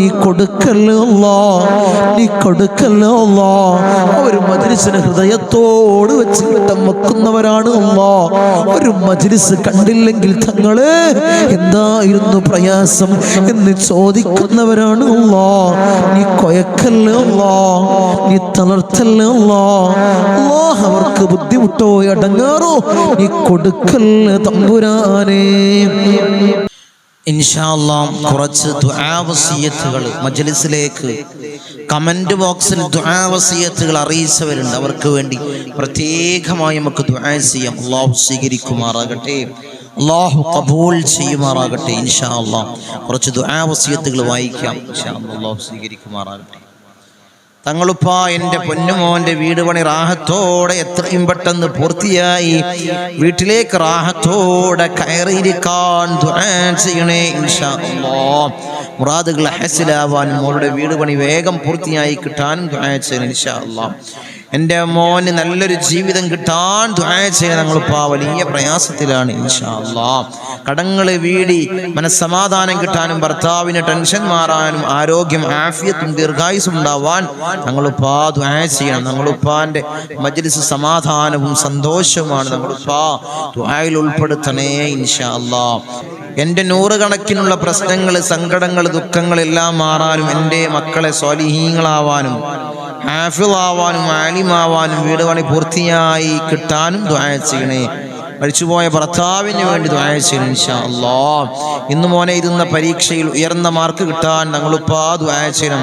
നീ കൊടുക്കല്ലോ അല്ലാ, നീ കൊടുക്കല്ലോ അല്ലാ. ഒരു മജ്‌ലിസിനെ ഹൃദയത്തോട് വെച്ച് വെക്കുന്നവരാണ് അല്ലാ. ഒരു മജ്‌ലിസ് കണ്ടില്ലെങ്കിൽ തങ്ങളെ എന്തായിരുന്നു പ്രയാസം എന്ന് ചോദിക്കുന്നവരാണ് അല്ലാ. നീ കൊയക്കല്ലോ അല്ലാ, നീ തളർത്തല്ലോ അല്ലാ. അല്ലാഹ് അവർക്ക് ബുദ്ധിമുട്ടോ അടങ്ങാറോ നീ കൊടുക്കല്ലേ തമ്പുരാനേ. ഇൻഷാ അല്ലാഹ് കുറച്ച് ദുആ വസിയത്തുകൾ മജ്‌ലിസിലേക്ക് കമന്റ് ബോക്സിൽ ദുആ വസിയത്തുകൾ അറിയിച്ചവരുണ്ട്. അവർക്ക് വേണ്ടി പ്രത്യേകമായി നമുക്ക് ദുആ ചെയ്യാം. അല്ലാഹു സ്വീകരിക്കുമാറാകട്ടെ, അല്ലാഹു ഖബൂൽ ചെയ്യുമാറാകട്ടെ. ഇൻഷാ അല്ലാഹ് കുറച്ച് ദുആ വസിയത്തുകൾ വായിക്കാം. ഇൻഷാ അല്ലാഹ് അല്ലാഹു സ്വീകരിക്കുമാറാകട്ടെ. തങ്ങളുപ്പ എൻ്റെ പൊന്നുമോൻ്റെ വീട് പണി റാഹത്തോടെ എത്രയും പെട്ടെന്ന് പൂർത്തിയായി വീട്ടിലേക്ക് റാഹത്തോടെ കയറിയിരിക്കാൻ ദുആ ചെയ്യണേ ഇൻഷാ അല്ലാഹ്. മുറാദുകൾ ഹസിലാവാനും മോളുടെ വീട് പണി വേഗം പൂർത്തിയായി കിട്ടാനും ദുആ ചെയ്യണേ ഇൻഷാ അല്ലാഹ്. എൻ്റെ മോന് നല്ലൊരു ജീവിതം കിട്ടാൻ ദുആ ചെയ്യണം. ഞങ്ങളിപ്പോൾ വലിയ പ്രയാസത്തിലാണ് ഇൻഷാ അല്ലാഹ്. കടങ്ങൾ വീടി മനസ്സമാധാനം കിട്ടാനും ഭർത്താവിന് ടെൻഷൻ മാറാനും ആരോഗ്യം ആഫിയത്തും ദീർഘായുസ്സും ഉണ്ടാവാൻ ഞങ്ങളിപ്പോൾ ദുആ ചെയ്യണം. ഞങ്ങളിപ്പാൻ്റെ മജ്‌ലിസ് സമാധാനവും സന്തോഷവുമാണ്. ഞങ്ങളിപ്പോൾ ദുആയിൽ ഉൾപ്പെടുത്തണേ ഇൻഷാ അല്ലാഹ്. എൻ്റെ നൂറുകണക്കിനുള്ള പ്രശ്നങ്ങൾ, സങ്കടങ്ങൾ, ദുഃഖങ്ങളെല്ലാം മാറാനും എൻ്റെ മക്കളെ സ്വാലിഹീങ്ങളാവാനും ഹാഫിളാവാനും ആലിമാവാനും വീട് പണി പൂർത്തിയായി കിട്ടാനും ദുആ ചെയ്യണേ. മരിച്ചുപോയ ഭർത്താവിന് വേണ്ടി ദുആ ചെയ്യണം ഇൻഷാ അല്ലാഹ്. ഇന്ന് മോനെ ഇരുന്ന പരീക്ഷയിൽ ഉയർന്ന മാർക്ക് കിട്ടാൻ ഞങ്ങളിപ്പോൾ ദുആ ചെയ്യണം.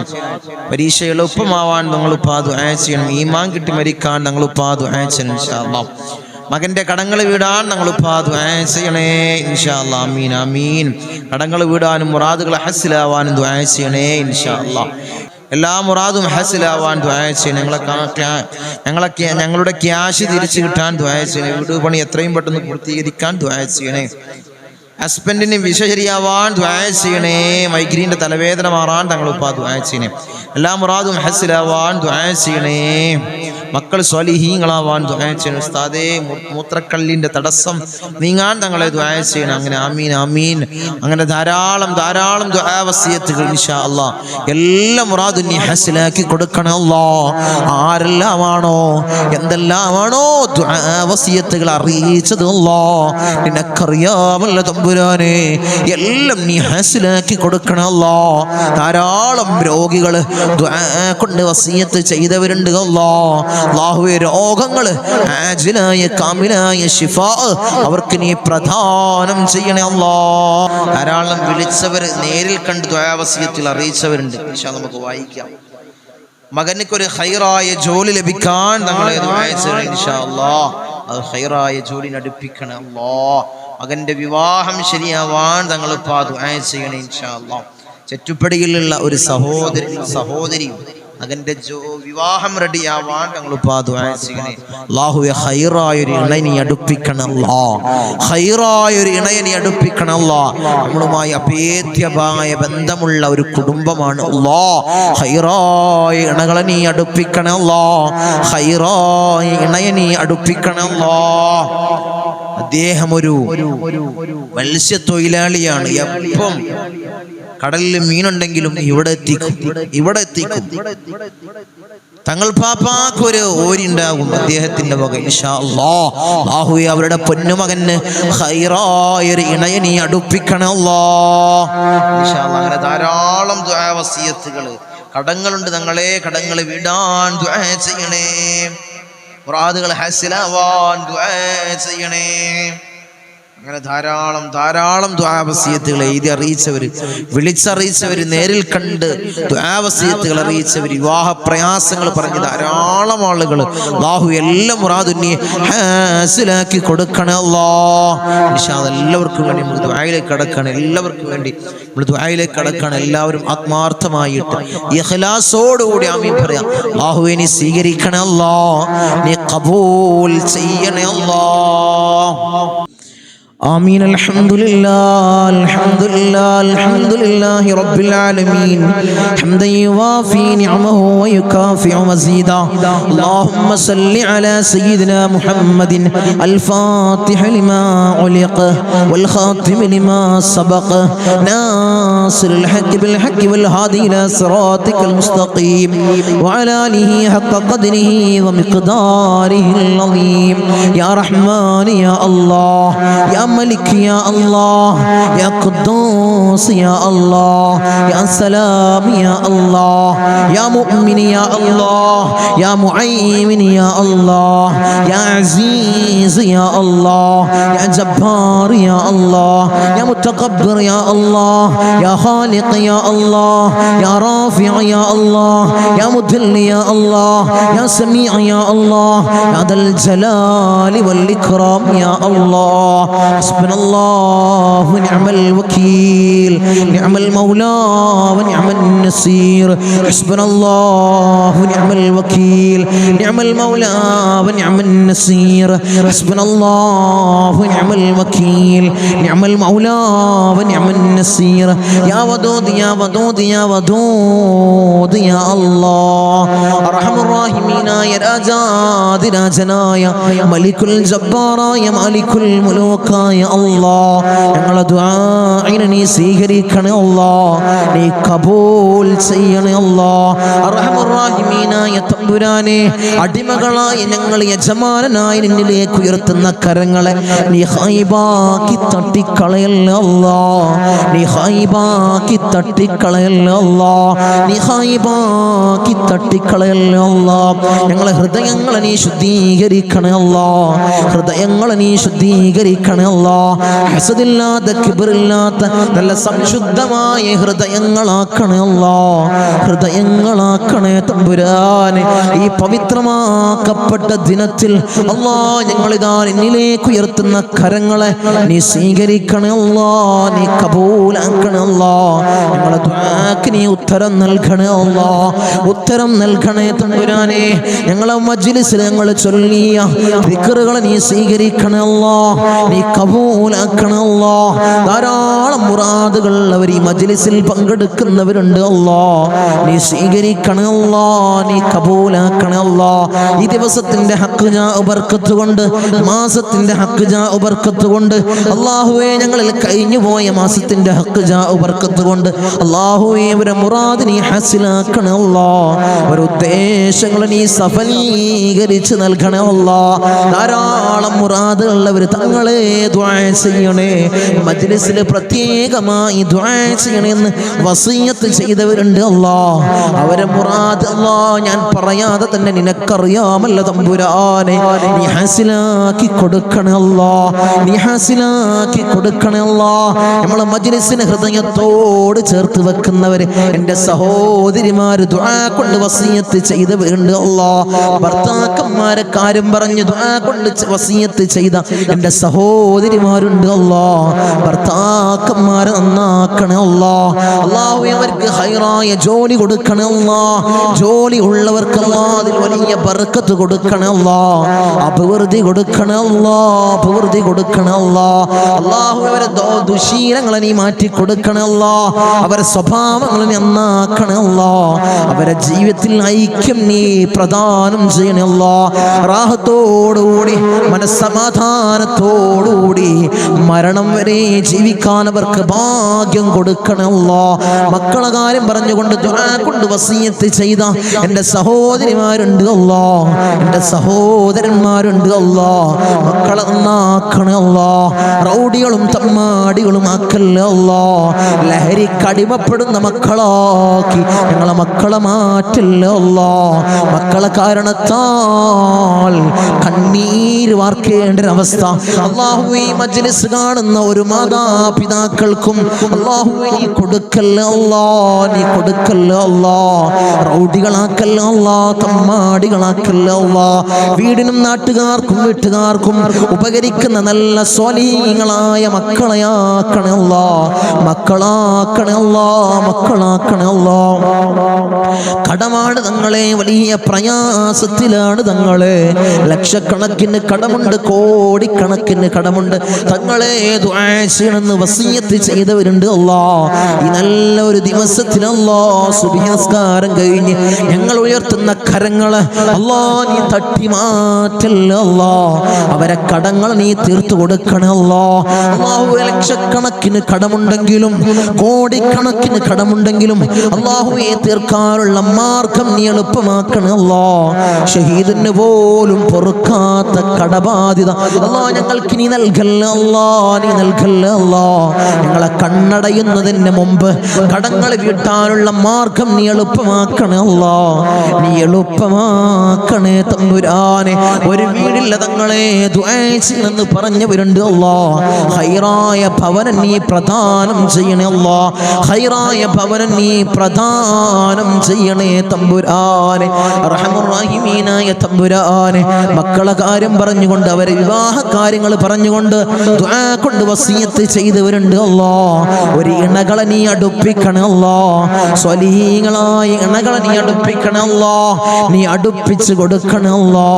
പരീക്ഷ എളുപ്പമാവാൻ ഞങ്ങളിപ്പോൾ ദുആ ചെയ്യണം. ഈമാൻ കിട്ടി മരിക്കാൻ ഞങ്ങളിപ്പോൾ ദുആ ചെയ്യണം ഇൻഷാ അല്ലാഹ്. മകൻ്റെ കടങ്ങൾ വീടാൻ ഞങ്ങളിപ്പോൾ ദുആ ചെയ്യണേ ഇൻഷാ അല്ലാഹ്. ആമീൻ ആമീൻ. കടങ്ങൾ വീടാനും മുറാദുകൾ ഹസിലാവാനും ദുആ ചെയ്യണേ ഇൻഷാ അല്ലാഹ്. എല്ലാ മുറാദും ഹസിലാവാൻ ദുആ ചെയ്യണം. ഞങ്ങളുടെ ക്യാഷ് തിരിച്ചു കിട്ടാൻ ദുആ ചെയ്യണേ. വീട് പണി എത്രയും പെട്ടെന്ന് പൂർത്തീകരിക്കാൻ ദുആ ചെയ്യണേ. ഹസ്ബൻഡിന് വിഷ ശരിയാവാൻ ദുആ ചെയ്യണേ. മൈഗ്രീൻ്റെ തലവേദന മാറാൻ ഞങ്ങളിപ്പോൾ ദുആ ചെയ്യണേ. എല്ലാ മുറാദും ഹസിലാവാൻ ദുആ ചെയ്യണേ. മക്കൾ സ്വാലിഹീങ്ങളാവാൻ ദുആ ചെയ്യണം. ഉസ്താദേ മൂത്രക്കല്ലിൻ്റെ തടസ്സം നീങ്ങാൻ തങ്ങളെ ദുആ ചെയ്യണം. അങ്ങനെ ആമീൻ ആമീൻ. അങ്ങനെ ധാരാളം ധാരാളം ദുആ വസിയത്തുകൾ ഇൻഷാ അല്ലാഹ്. എല്ലാ മുറാദും നീ ഹസിലാക്കി കൊടുക്കണം അല്ലാഹ്. ആരെല്ലാമാണോ എന്തെല്ലാമാണോ ദുആ വസിയത്തുകൾ അറിയിച്ചത് അല്ലാഹ് നിനക്കറിയാമല്ലോ തമ്പുരാനെ. എല്ലാം നീ ഹസിലാക്കി കൊടുക്കണം അല്ലാഹ്. ധാരാളം രോഗികൾ ദുആ കൊണ്ട് വസിയത്ത് ചെയ്തവരുണ്ട് അല്ലാഹ്. അല്ലാഹുവേ രോഗങ്ങൾ ആജിലായ കാമിലായ ശിഫാ അവർക്ക് നീ പ്രദാനം ചെയ്യണേ അല്ലാഹ്. ധാരാളം വിളിച്ചവർ നേരിൽ കണ്ട് ദുആ വസിയത്തിൽ അറിയിച്ചവരുണ്ട്. ഇൻഷാ നമുക്ക് വായിക്കാം. മകനിക്കൊരു ഖൈറായ ജോലി ലഭിക്കാൻ ഞങ്ങളെ ദുആ ചെയ്യണം ഇൻഷാ അല്ലാഹ്. അത് ഖൈറായ ജോലി അടുപ്പിക്കണം അല്ലാഹ്. മകന്റെ വിവാഹം ശരിയാവാൻ ഞങ്ങളിപ്പോൾ ദുആ ചെയ്യണം ഇൻഷാ അല്ലാഹ്. ചെറ്റുപ്പടിയിലുള്ള ഒരു സഹോദരി മകന്റെ വിവാഹം റെഡിയാവാൻ ഞങ്ങളിപ്പോൾ ദുആ ചെയ്യണേ. അല്ലാഹുവേ ഖൈറായൊരു ഇണയെ അടുപ്പിക്കണം അല്ലാഹ്. ഖൈറായൊരു ഇണയെ അടുപ്പിക്കണം അല്ലാഹ്. നമ്മളുമായി അഭേദ്യമായ ബന്ധമുള്ള ഒരു കുടുംബമാണ് അല്ലാഹ്. ഖൈറായ ഇണകളെ നീ അടുപ്പിക്കണം അല്ലാഹ്. ഖൈറായ ഇണയെ നീ അടുപ്പിക്കണം അല്ലാഹ്. അദ്ദേഹം ഒരു മത്സ്യത്തൊഴിലാളിയാണ്. എപ്പം കടലിൽ മീനുണ്ടെങ്കിലും ഇവിടെ എത്തിക്കും. തങ്ങൾ പാപ്പാക്ക് ഒരു ഓരിണ്ടാകും അദ്ദേഹത്തിന്റെ വക ഇൻഷാ അല്ലാഹ്. അല്ലാഹുവേ അവരുടെ പൊന്നുമകന് ഖൈറായൊരു ഇണയെ നീ അടുപ്പിക്കണം അല്ലാഹ് ഇൻഷാ അല്ലാഹ്. അങ്ങനെ ധാരാളം ദുആ വസിയത്തുകൾ കടങ്ങളുണ്ട്. തങ്ങളെ കടങ്ങൾ വീടാൻ ദുആ ചെയ്യണേ. മുറാദുകൾ ഹസിലാവാൻ ദുആ ചെയ്യണേ. അങ്ങനെ ധാരാളം ധാരാളം ദുആ വസിയത്തുകൾ എഴുതി അറിയിച്ചവർ, വിളിച്ചറിയിച്ചവർ, നേരിൽ കണ്ട് ദുആ വസിയത്തുകൾ അറിയിച്ചവർ, വിവാഹ പ്രയാസങ്ങൾ പറഞ്ഞ് ധാരാളം ആളുകൾ അല്ലാഹു എല്ലാ മുറാദും നീ ഹാസിലാക്കി കൊടുക്കണേ അല്ലാഹ്. ഇൻഷാ അല്ലാഹ് എല്ലാവർക്കും വേണ്ടി നമ്മൾ ദുആയിലേക്ക് കടക്കണം. എല്ലാവർക്കും വേണ്ടി നമ്മൾ ദുആയിലേക്ക് കടക്കണം. എല്ലാവരും ആത്മാർത്ഥമായിട്ട് ഇഖ്ലാസോടുകൂടി ആമീൻ പറയാം. അല്ലാഹുവേ നീ സ്വീകരിക്കണേ അല്ലാഹ്. നീ ഖബൂൽ ചെയ്യണേ അല്ലാഹ്. آمين. الحمد لله الحمد لله الحمد لله رب العالمين حمدا يوافي نعمه ويكافئ مزيدا. اللهم صل على سيدنا محمد الفاتح لما علق والخاتم لما سبق ناصر الحق بالحق والهادي إلى صراطك المستقيم وعلى آله حق قدره ومقداره العظيم. يا رحمن يا الله يا ملك يا الله يا قدوس يا الله يا سلام يا الله يا مؤمن يا الله يا معين يا الله يا عزيز يا الله يا جبار يا الله يا متكبر يا الله يا خالق يا الله يا رافع يا الله يا مذل يا الله يا سميع يا الله يا ذا الجلال والإكرام يا الله. حسبنا الله ونعم الوكيل نعم المولى ونعم النصير. حسبنا الله ونعم الوكيل نعم المولى ونعم النصير. حسبنا الله ونعم الوكيل نعم المولى ونعم النصير. يا ودود يا ودود يا ودود يا الله أرحم الراحمين يا راجاد രാജനായ മലിക്കുൽ ജബ്ബാറായ മാലിക്കുൽ മുലൂക്കായ അല്ലാഹ് ഞങ്ങളുടെ ദുആഇനെ നീ സ്വീകരിക്കണേ അല്ലാഹ് നീ കബൂൽ ചെയ്യണേ അല്ലാഹ്. അർഹമർ റഹീമീനായ തമ്പുരാനെ അടിമകളായ ഞങ്ങൾ യജമാനനായി നിന്നിലേക്ക് ഉയർത്തുന്ന കരങ്ങളെ നീ ഹൈബാക്കി തട്ടിക്കളയല്ലേ അല്ലാഹ് നീ ഹൈബാക്കി തട്ടിക്കളയല്ലേ അല്ലാഹ് നീ ഹൈബാക്കി തട്ടിക്കളയല്ലേ അല്ലാഹ്. ഞങ്ങളെ ഹൃദയങ്ങളെ നീ ശുദ്ധീകരിക്കണേ അല്ലാഹ് ഹൃദയങ്ങളെ നീ ശുദ്ധീകരിക്കണേ അല്ലാഹ്. ഹസദില്ലാത്ത കിബ്റില്ലാത്ത നല്ല സംശുദ്ധമായ ഹൃദയങ്ങളാക്കണേ അല്ലാഹ് ഹൃദയങ്ങളാക്കണേ തമ്പുരാനെ. ഈ പവിത്രമാക്കപ്പെട്ട ദിനത്തിൽ അല്ലാഹ് ഞങ്ങളിതാ നിന്നിലേക്ക് ഉയർത്തുന്ന കരങ്ങളെ നീ സ്വീകരിക്കണേ അല്ലാഹ് നീ കബൂലാക്കണേ അല്ലാഹ്. ഞങ്ങളുടെ ദുആക്ക് നീ ഉത്തരം നൽകണേ അല്ലാഹ് ഉത്തരം നൽകണേ തമ്പുരാനെ. ഞങ്ങളെ മജ്ലിസിൽ ഞങ്ങൾ ചൊല്ലിയ ദിക്റുകളെ നീ സ്വീകരിക്കണേ അല്ലാഹ് നീ കബൂലാക്കണേ അല്ലാഹ്. ധാരാളം മുറാദുകൾ അവർ ഈ മജ്ലിസിൽ പങ്കെടുക്കുന്നവരുണ്ട് അല്ലാഹ് നീ സ്വീകരിക്കണേ അല്ലാഹ് നീ കബൂലാക്കണേ അല്ലാഹ്. ഈ ദിവസത്തിന്റെ ഹക്ക് ജാ ബർക്കത്ത് കൊണ്ട് മാസത്തിന്റെ ഹക്ക് ജാ ബർക്കത്ത് കൊണ്ട് അല്ലാഹുവേ ഞങ്ങളിൽ കഴിഞ്ഞു പോയ മാസത്തിന്റെ ഹക്ക് ജാ ബർക്കത്ത് കൊണ്ട് അല്ലാഹുവേ അവരെ മുറാദ് നീ ഹസിലാക്കണേ അല്ലാഹ് അവരുടെ ഉദ്ദേശങ്ങൾ നീ സഫലീകരിച്ച് നൽകണേ അല്ലാഹ്. ധാരാളം മുറാദുള്ളവർ തങ്ങളെ ദുആ ചെയ്യണേ മജ്ലിസിൽ പ്രത്യേകമായി ദുആ ചെയ്യണേ എന്ന് വസിയത്ത് ചെയ്തവരുണ്ട് അല്ലാഹ് അവരെ മുറാദ് അല്ലാഹ് ഞാൻ പറയാതെ തന്നെ നിനക്കറിയാമല്ലോ തമ്പുരാനെ നീ ഹസിലാക്കി കൊടുക്കണേ അല്ലാഹ് നീ ഹസിലാക്കി കൊടുക്കണേ അല്ലാഹ്. നമ്മളെ മജ്ലിസിനെ ഹൃദയത്തോട് ചേർത്ത് വെക്കുന്നവര് എൻ്റെ സഹോദരിമാര് ദുആ കൊണ്ട് വസിയത്ത് ചെയ്തവരുണ്ട് അല്ലാഹ്. ഭർത്താക്കന്മാരെ കാര്യം പറഞ്ഞ് ദുആ കൊണ്ട് വസിയത്ത് ചെയ്ത എൻ്റെ സഹോദരിമാരുണ്ട് അല്ലാഹ്. ഭർത്താക്കന്മാരെ നന്നാക്കണേ അല്ലാഹ് അല്ലാഹുവേ അവർക്ക് ഹൈറായ ജോലി കൊടുക്കണേ അല്ലാഹ് ജോലി ഉള്ളവർക്ക് അല്ലാഹ് അതിൽ വലിയ ബർക്കത്ത് കൊടുക്കണേ അല്ലാഹ് അഭിവൃദ്ധി കൊടുക്കണേ അല്ലാഹ് അഭിവൃദ്ധി കൊടുക്കണേ അല്ലാഹ്. അല്ലാഹുവേ അവരെ ദുശീലങ്ങളെ നീ മാറ്റി കൊടുക്കണേ അല്ലാഹ് അവരെ സ്വഭാവങ്ങളെ നീ നന്നാക്കണേ അല്ലാഹ് അവരെ ജീവിതത്തിൽ ഐക്യം നീ പ്രദാനം ചെയ്യണേ അല്ലാഹ്. റാഹത്തോടുകൂടി മനസ്സമാധാനത്തോടുകൂടി മരണം വരെ ജീവിക്കാൻ അവർക്ക് ഭാഗ്യം കൊടുക്കണേ അല്ലാഹ്. മക്കളെ കാര്യം പറഞ്ഞുകൊണ്ട് ദുആ കൊണ്ട് വസിയത്ത് ചെയ്ത എൻ്റെ സഹോദരിമാരുണ്ട് അല്ലാഹ് എൻ്റെ സഹോദരന്മാരുണ്ട് അല്ലാഹ് മക്കളെ നന്നാക്കണേ അല്ലാഹ്. റൗഡികളും തമ്മാടികളും ആക്കല്ലേ അല്ലാഹ് ലഹരിക്കടിമപ്പെടുന്ന മക്കളാക്കി ഞങ്ങളെ മക്കളെ മാറ്റല്ലേ അല്ലാഹ്. മക്കളെ കാരണത്താൽ കണ്ണീര് വാർക്കേണ്ട ഒരവസ്ഥ അല്ലാഹു ഈ മജ്ലിസ് കാണുന്ന ഒരു മാതാപിതാക്കൾക്കും അല്ലാഹുവേ നീ കൊടുക്കല്ല അല്ലാ, നീ കൊടുക്കല്ല അല്ലാ. റൗഡികളാക്കല്ല അല്ലാ, തമ്മാടികളാക്കല്ല അല്ലാ. വീടിനും നാട്ടുകാർക്കും വീട്ടുകാർക്കും ഉപകരിക്കുന്ന നല്ല സ്വാലിഹീങ്ങളായ മക്കളെയാക്കണേ അല്ലാ, മക്കളാക്കണേ അല്ലാ, മക്കളാക്കണേ അല്ലാ. കടമാണ് തങ്ങളെ, വലിയ പ്രയാസത്തിലാണ് തങ്ങളെ, ലക്ഷക്കണക്കിന് കടമുണ്ട്, കോടിക്കണക്കിന് കടമുണ്ട് തങ്ങളെ. ദുആ ചെയ്യണമെന്ന് വസിയത്ത് ചെയ്തവരുണ്ട് അല്ലാ. ഈ നല്ല ഒരു ദിവസത്തിൽ അല്ലാ, സുബ്ഹി നിസ്കാരം കഴിഞ്ഞ് ഞങ്ങൾ ഉയർത്തുന്ന കരങ്ങള് അല്ലാ നീ തട്ടി മാറ്റല്ല അല്ലാ. അവരെ കടങ്ങൾ നീ തീർത്തു കൊടുക്കണേ അല്ലാ. അല്ലാഹുവേ ലക്ഷക്കണക്കിന് കടമുണ്ടെങ്കിലും കോടിക്കണക്കിന് കടമുണ്ടെങ്കിലും അല്ലാഹുവേ തീർക്കാനുള്ള മാർഗം നീ എളുപ്പമാക്കണേ അല്ലാ. ഷഹീദിന് പോലും പൊറുക്കാത്ത കടബാധ്യത അല്ലാ ഞങ്ങൾക്ക് നീ നൽകല്ല അല്ലാ, നീ നൽകല്ല അല്ലാ. ഞങ്ങളെ കണ്ണടയുന്നതിന് മുമ്പ് കടങ്ങൾ വീട്ടാനുള്ള മാർഗം നീ എളുപ്പമാക്കണേ അല്ലാ, നീ എളുപ്പമാക്കണേ തമ്പുരാനെ. ഒരു വീടില്ല തങ്ങളെ, ദുആ ചെയ്യണമെന്ന് പറഞ്ഞവരുണ്ട് അല്ലാ. ഖൈറായ ഭവനം നീ പ്രദാനം ചെയ്യണേ അല്ലാ, ഖൈറായ ഭവനം നീ പ്രദാനം ചെയ്യണേ തമ്പുരാനെ, അർഹമുർ റഹീമീനായ തമ്പുരാനെ. മക്കളെ കാര്യം പറഞ്ഞുകൊണ്ട്, അവരെ വിവാഹ കാര്യങ്ങൾ പറഞ്ഞുകൊണ്ട് ദുആ കൊണ്ട് വസിയത്ത് ചെയ്തവരുണ്ട് അല്ലാ. ഒരു ഇണകളെ നീ അടുപ്പിക്കണേ അല്ലാ, സ്വലീഹങ്ങളായ ഇണകളെ നീ അടുപ്പിക്കണേ അല്ലാ, നീ അടുപ്പിച്ച് കൊടുക്കണേ അല്ലാ.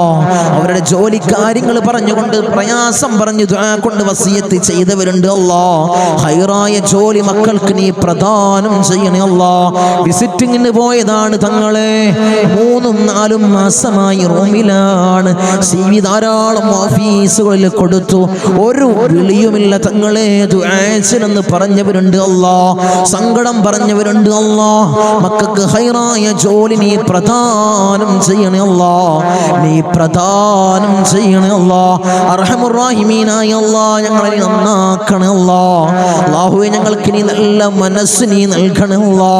അവരുടെ ജോലി കാര്യങ്ങൾ പറഞ്ഞുകൊണ്ട് പ്രയാസം പറഞ്ഞു ദുആ കൊണ്ട് വസിയത്ത് ചെയ്തവരുണ്ട് അല്ലാ. ഖൈറായ ജോലി മക്കൾക്ക് നീ പ്രദാനം ചെയ്യണേ അല്ലാ. വിസിറ്റിങ്ങിന് പോയതാണ് തങ്ങളെ, 3-4 മാസമായി റൂമിലാണ്. CV ധാരാളം ഓഫീസുകളിൽ കൊടുത്തു, ഒരു വിളിയുമില്ല തങ്ങളെ. ദുആ ചെയ്യണമെന്ന് പറഞ്ഞവരുണ്ട് അല്ലാ, സങ്കടം പറഞ്ഞവരുണ്ട് അല്ലാ. മക്കൾക്ക് ഖൈറായ ജോലി നീ പ്രദാനം ചെയ്യണേ അല്ലാ, നീ പ്രദാനം ചെയ്യണേ അല്ലാ. അർഹമുർ റഹീമീനായ അല്ലാ ഞങ്ങളെ നന്നാക്കണേ അല്ലാ. അല്ലാഹുവേ ഞങ്ങൾക്ക് നീ നല്ല മനസ്സ് നീ നൽകണേ അല്ലാ.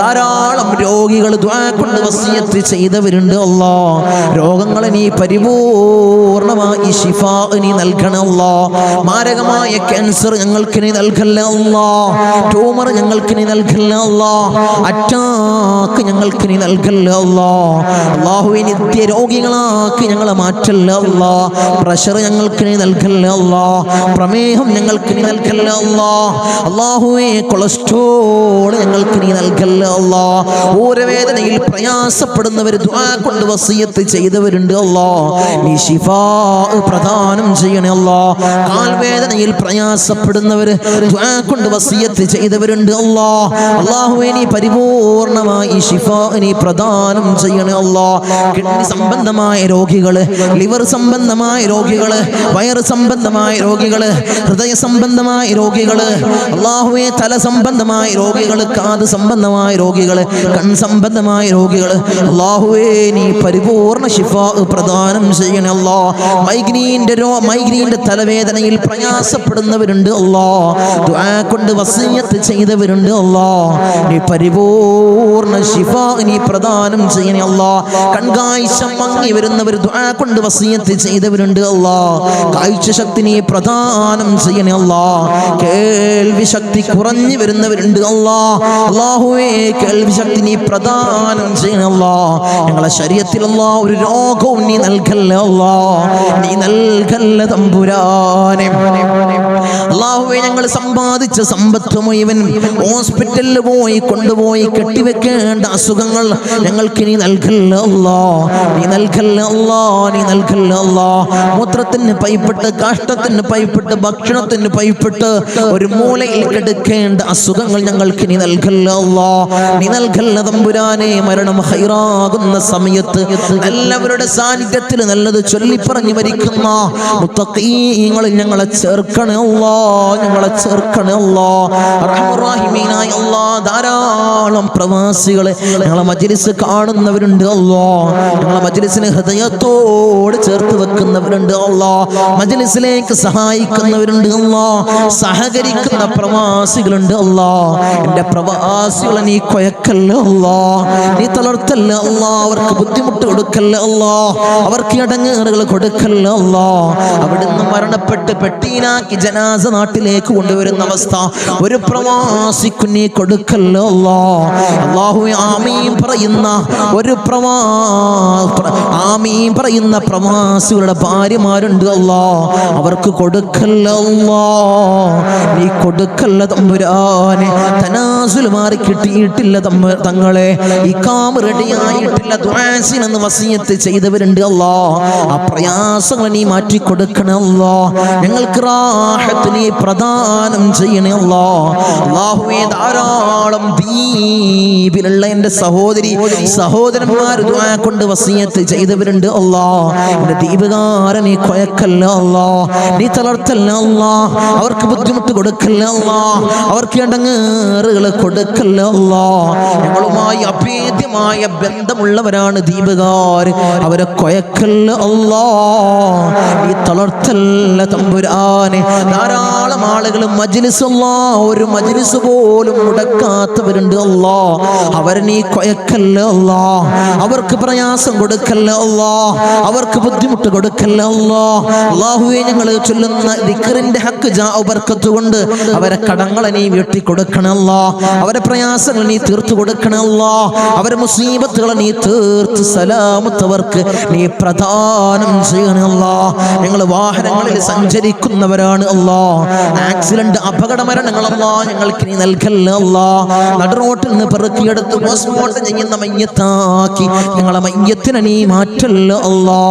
ധാരാളം രോഗികൾ ദുആ കൊണ്ട് വസിയത്ത് ചെയ്തവരുണ്ട് അല്ലാ. രോഗങ്ങളെ നീ പരിപൂർണമായി ശിഫാ നീ നൽകണേ അല്ലാ. മാരകമായ ക്യാൻസർ ഞങ്ങൾക്ക് നീ നൽകല്ല അല്ലാ, ട്യൂമർ ഞങ്ങൾക്ക് നീ നൽകല്ല അല്ലാ, അറ്റാക്ക് ഞങ്ങൾക്ക് നീ നൽകല്ല അല്ലാ. അല്ലാഹുവേ നിത്യ രോഗികളാക്കി ഞങ്ങളെ മാറ്റല്ല അല്ലാ. പ്രഷർ ഞങ്ങൾക്ക് നീ നൽകല്ല അല്ലാ, പ്രമേഹം ഞങ്ങൾക്ക് നീ നൽകല്ല അല്ലാ. അല്ലാഹുവേ കൊളസ്ട്രോൾ ഞങ്ങൾക്ക് നീ നൽകല്ല അല്ലാ. ഊരവേദനയിൽ പ്രയാസപ്പെടുന്നവർ ദുആ കൊണ്ട് വസിയത്ത് ചെയ്തവരുണ്ട് അല്ലാ, നീ ശിഫാ പ്രദാനം ചെയ്യണേ അല്ലാ. കാൽവേദനയിൽ പ്രയാസപ്പെടുന്നവർ ദുആ കൊണ്ട് വസിയത്ത് ചെയ്തവരുണ്ട് അല്ലാ. അല്ലാഹുവേ നീ പരിപൂർണമായി ശിഫാ നീ പ്രദാനം ചെയ്യണേ അല്ലാ. കിഡ്നി സംബന്ധമായ രോഗികള്, ലിവർ സംബന്ധമായ രോഗികള്, വയറ് സംബന്ധമായ രോഗികള്, ഹൃദയ സംബന്ധമായ രോഗികള്, അല്ലാഹുവേ തല സംബന്ധമായ രോഗികള്, കാത് സംബന്ധമായ രോഗികള്, കൺ സംബന്ധമായ രോഗികള്, അല്ലാഹുവേ നീ പരിപൂർണ ശിഫാ പ്രദാനം ചെയ്യണേ അല്ലാ. മൈഗ്രീന്റെ തലവേദനയിൽ പ്രയാസപ്പെടുന്നവരുണ്ട് അല്ലാ, ദുആ കൊണ്ട് വസിയത്ത് ചെയ്തവരുണ്ട് അല്ലാ, നീ പരിപൂർണ ശിഫാ നീ പ്രദാനം ചെയ്യണേ അല്ലാ. കൺകാഴ്ച മങ്ങി വരുന്നവർ ദുആ കൊണ്ട് വസിയത്ത് ചെയ്തവരുണ്ട് അല്ലാ, കാഴ്ച ശക്തി നീ പ്രദാനം ചെയ്യണേ അല്ലാ. കേൾവി ശക്തി കുറഞ്ഞു വരുന്നവരുണ്ട് അല്ലാ, അല്ലാഹുവേ കേൾവി ശക്തി നീ പ്രദാനം ചെയ്യണേ അല്ലാ. ഞങ്ങളെ ശരീരത്തിൽ അല്ലാ ഒരു രോഗവും നീ നൽകല്ല അല്ലാ, നീ നൽകല്ല തമ്പുരാനെ. അല്ലാഹുവേ ഞങ്ങൾ സമ്പാദിച്ച സമ്പത്ത് മുഴുവൻ ഹോസ്പിറ്റലിൽ പോയി കൊണ്ടുപോയി കെട്ടിവെക്കേണ്ട അസുഖങ്ങൾ ഞങ്ങൾക്ക് നീ നൽകല്ല അല്ലാ, നീ നൽകല്ല അല്ലാ, നീ നൽകല്ല അല്ലാ. മൂത്രത്തിന് പൈപ്പിട്ട്, കാഷ്ടത്തിന് പൈപ്പിട്ട്, ഭക്ഷണത്തിന് പൈപ്പിട്ട് ഒരു മൂലയിൽ കിടക്കേണ്ട അസുഖങ്ങൾ ഞങ്ങൾക്ക് നീ നൽകല്ല അല്ലാ, നീ നൽകല്ല തമ്പുരാനെ. മരണം ഹൈറാകുന്ന സമയത്ത് എല്ലാവരുടെ സാന്നിധ്യത്തിൽ നല്ലത് ചൊല്ലിപ്പറഞ്ഞു മരിക്കുന്ന മുത്തഖീങ്ങളിൽ ഞങ്ങളെ ചേർക്കണേ അല്ലാ, ഞങ്ങളെ ചേർക്കണേ അല്ലാ. അർഹമുർ റഹീമീനായ അല്ലാ ധാരാളം പ്രവാസികളെ ഞങ്ങളെ മജ്ലിസ് കാണുന്നവരുണ്ട് അല്ലാ, ഞങ്ങളെ മജ്ലിസിനെ ഹൃദയത്തോട് ചേർത്ത് വെക്കുന്നവരുണ്ട് അല്ലാ, മജ്ലിസിലേക്ക് സഹായിക്കുന്നവരുണ്ട് അല്ലാ, സഹകരിക്കുന്ന പ്രവാസികളുണ്ട് അല്ലാ. എൻ്റെ പ്രവാസികളെ നീ കൊയക്കല്ല അല്ലാ, നീ തളർത്തല്ല അല്ലാ, അവർക്ക് ബുദ്ധിമുട്ട് കൊടുക്കല്ല അല്ലാ, അവർക്ക് ഇടങ്ങേറുകൾ കൊടുക്കല്ല അല്ലാ. അവിടുന്ന് മരണപ്പെട്ട് പെട്ടീനാക്കി ജനാസ നാട്ടിലേക്ക് കൊണ്ടുവരുന്ന അവസ്ഥ ഒരു പ്രവാസിക്കു നീ കൊടുക്കല്ലോ അല്ലാഹുവേ. ആമീൻ പറയുന്ന ഒരു ആമീൻ പറയുന്ന പ്രവാസികളുടെ ഭാര്യമാരുണ്ട് അല്ലാ, അവർക്ക് കൊടുക്കല്ലോ നീ കൊടുക്കല്ല തമ്പുരാനെ. തനാസുൽ മാറി കിട്ടിയിട്ടില്ല തങ്ങളെ, ഇഖാമ റെഡിയായിട്ടില്ല, ദുആസിനെന്ന് വസിയത്ത് ചെയ്തവരുണ്ട് അല്ലാ, ആ പ്രയാസങ്ങൾ നീ മാറ്റി കൊടുക്കണേ അല്ലാ. ഞങ്ങൾക്ക് റാഹത്ത് നീ പ്രദാനം ചെയ്യണേ അല്ലാ. അല്ലാഹുവേ, ധാരാളം ദ്വീപിലുള്ള എൻ്റെ സഹോദരന്മാർ ദുആ കൊണ്ട് വസിയത്ത് ചെയ്തവരുണ്ട് അല്ലാ. എൻ്റെ ദ്വീപുകാരനെ നീ കൊയക്കല്ല അല്ലാ, നീ തളർത്തല്ല അല്ലാ, അവർക്ക് ബുദ്ധിമുട്ട് കൊടുക്കല്ല അല്ലാ, അവർക്ക് ഇടങ്ങേറുകൾ കൊടുക്കല്ല അല്ലാ. ഞങ്ങളുമായി അഭേദ്യമായ ബന്ധമുള്ളവരാണ് ദ്വീപുകാർ, അവരെ കൊയക്കല്ല അല്ലാ, നീ തളർത്തല്ല തമ്പുരാനെ. ധാരാളം ആളുകൾ മജ്‌ലിസ് അല്ലാ, ഒരു മജ്‌ലിസ് പോലും മുടക്കാത്തവരുണ്ട് അല്ലാ, അവരെ നീ കൊയക്കല്ല അല്ലാ, അവർക്ക് പ്രയാസം കൊടുക്കല്ല അല്ലാ, അവർക്ക് ബുദ്ധിമുട്ട് കൊടുക്കല്ല അല്ലാ. അല്ലാഹുവേ, ഞങ്ങൾ ചൊല്ലുന്ന ദിക്റിന്റെ ഹക്ക് ജാഉ ബർക്കത്ത് കൊണ്ട് അവരെ കടങ്ങളെ നീ വീട്ടി കൊടുക്കണല്ലാ, അവരെ പ്രയാസങ്ങൾ നീ തീർത്തു കൊടുക്കണല്ലാ, അവരെ മുസീബത്തുകളെ നീ തീർത്ത് സലാമത്തവർക്ക് നീ പ്രദാനം ചെയ്യണല്ലാ. ഞങ്ങൾ വാഹനങ്ങളിൽ സഞ്ചരിക്കുന്നവരാണ് അല്ലാ, ആക്സിഡന്റ് അപകട മരണങ്ങളല്ലാ ഞങ്ങൾക്ക് നീ നൽകല്ല അല്ലാ. നടുറോട്ടിൽ നിന്ന് പെറുക്കിയെടുത്ത് പോസ്റ്റ്മോർട്ടം ചെയ്യുന്ന മയ്യത്താക്കി ഞങ്ങളെ മയ്യത്തിനെ നീ മാറ്റല്ല അല്ലാ,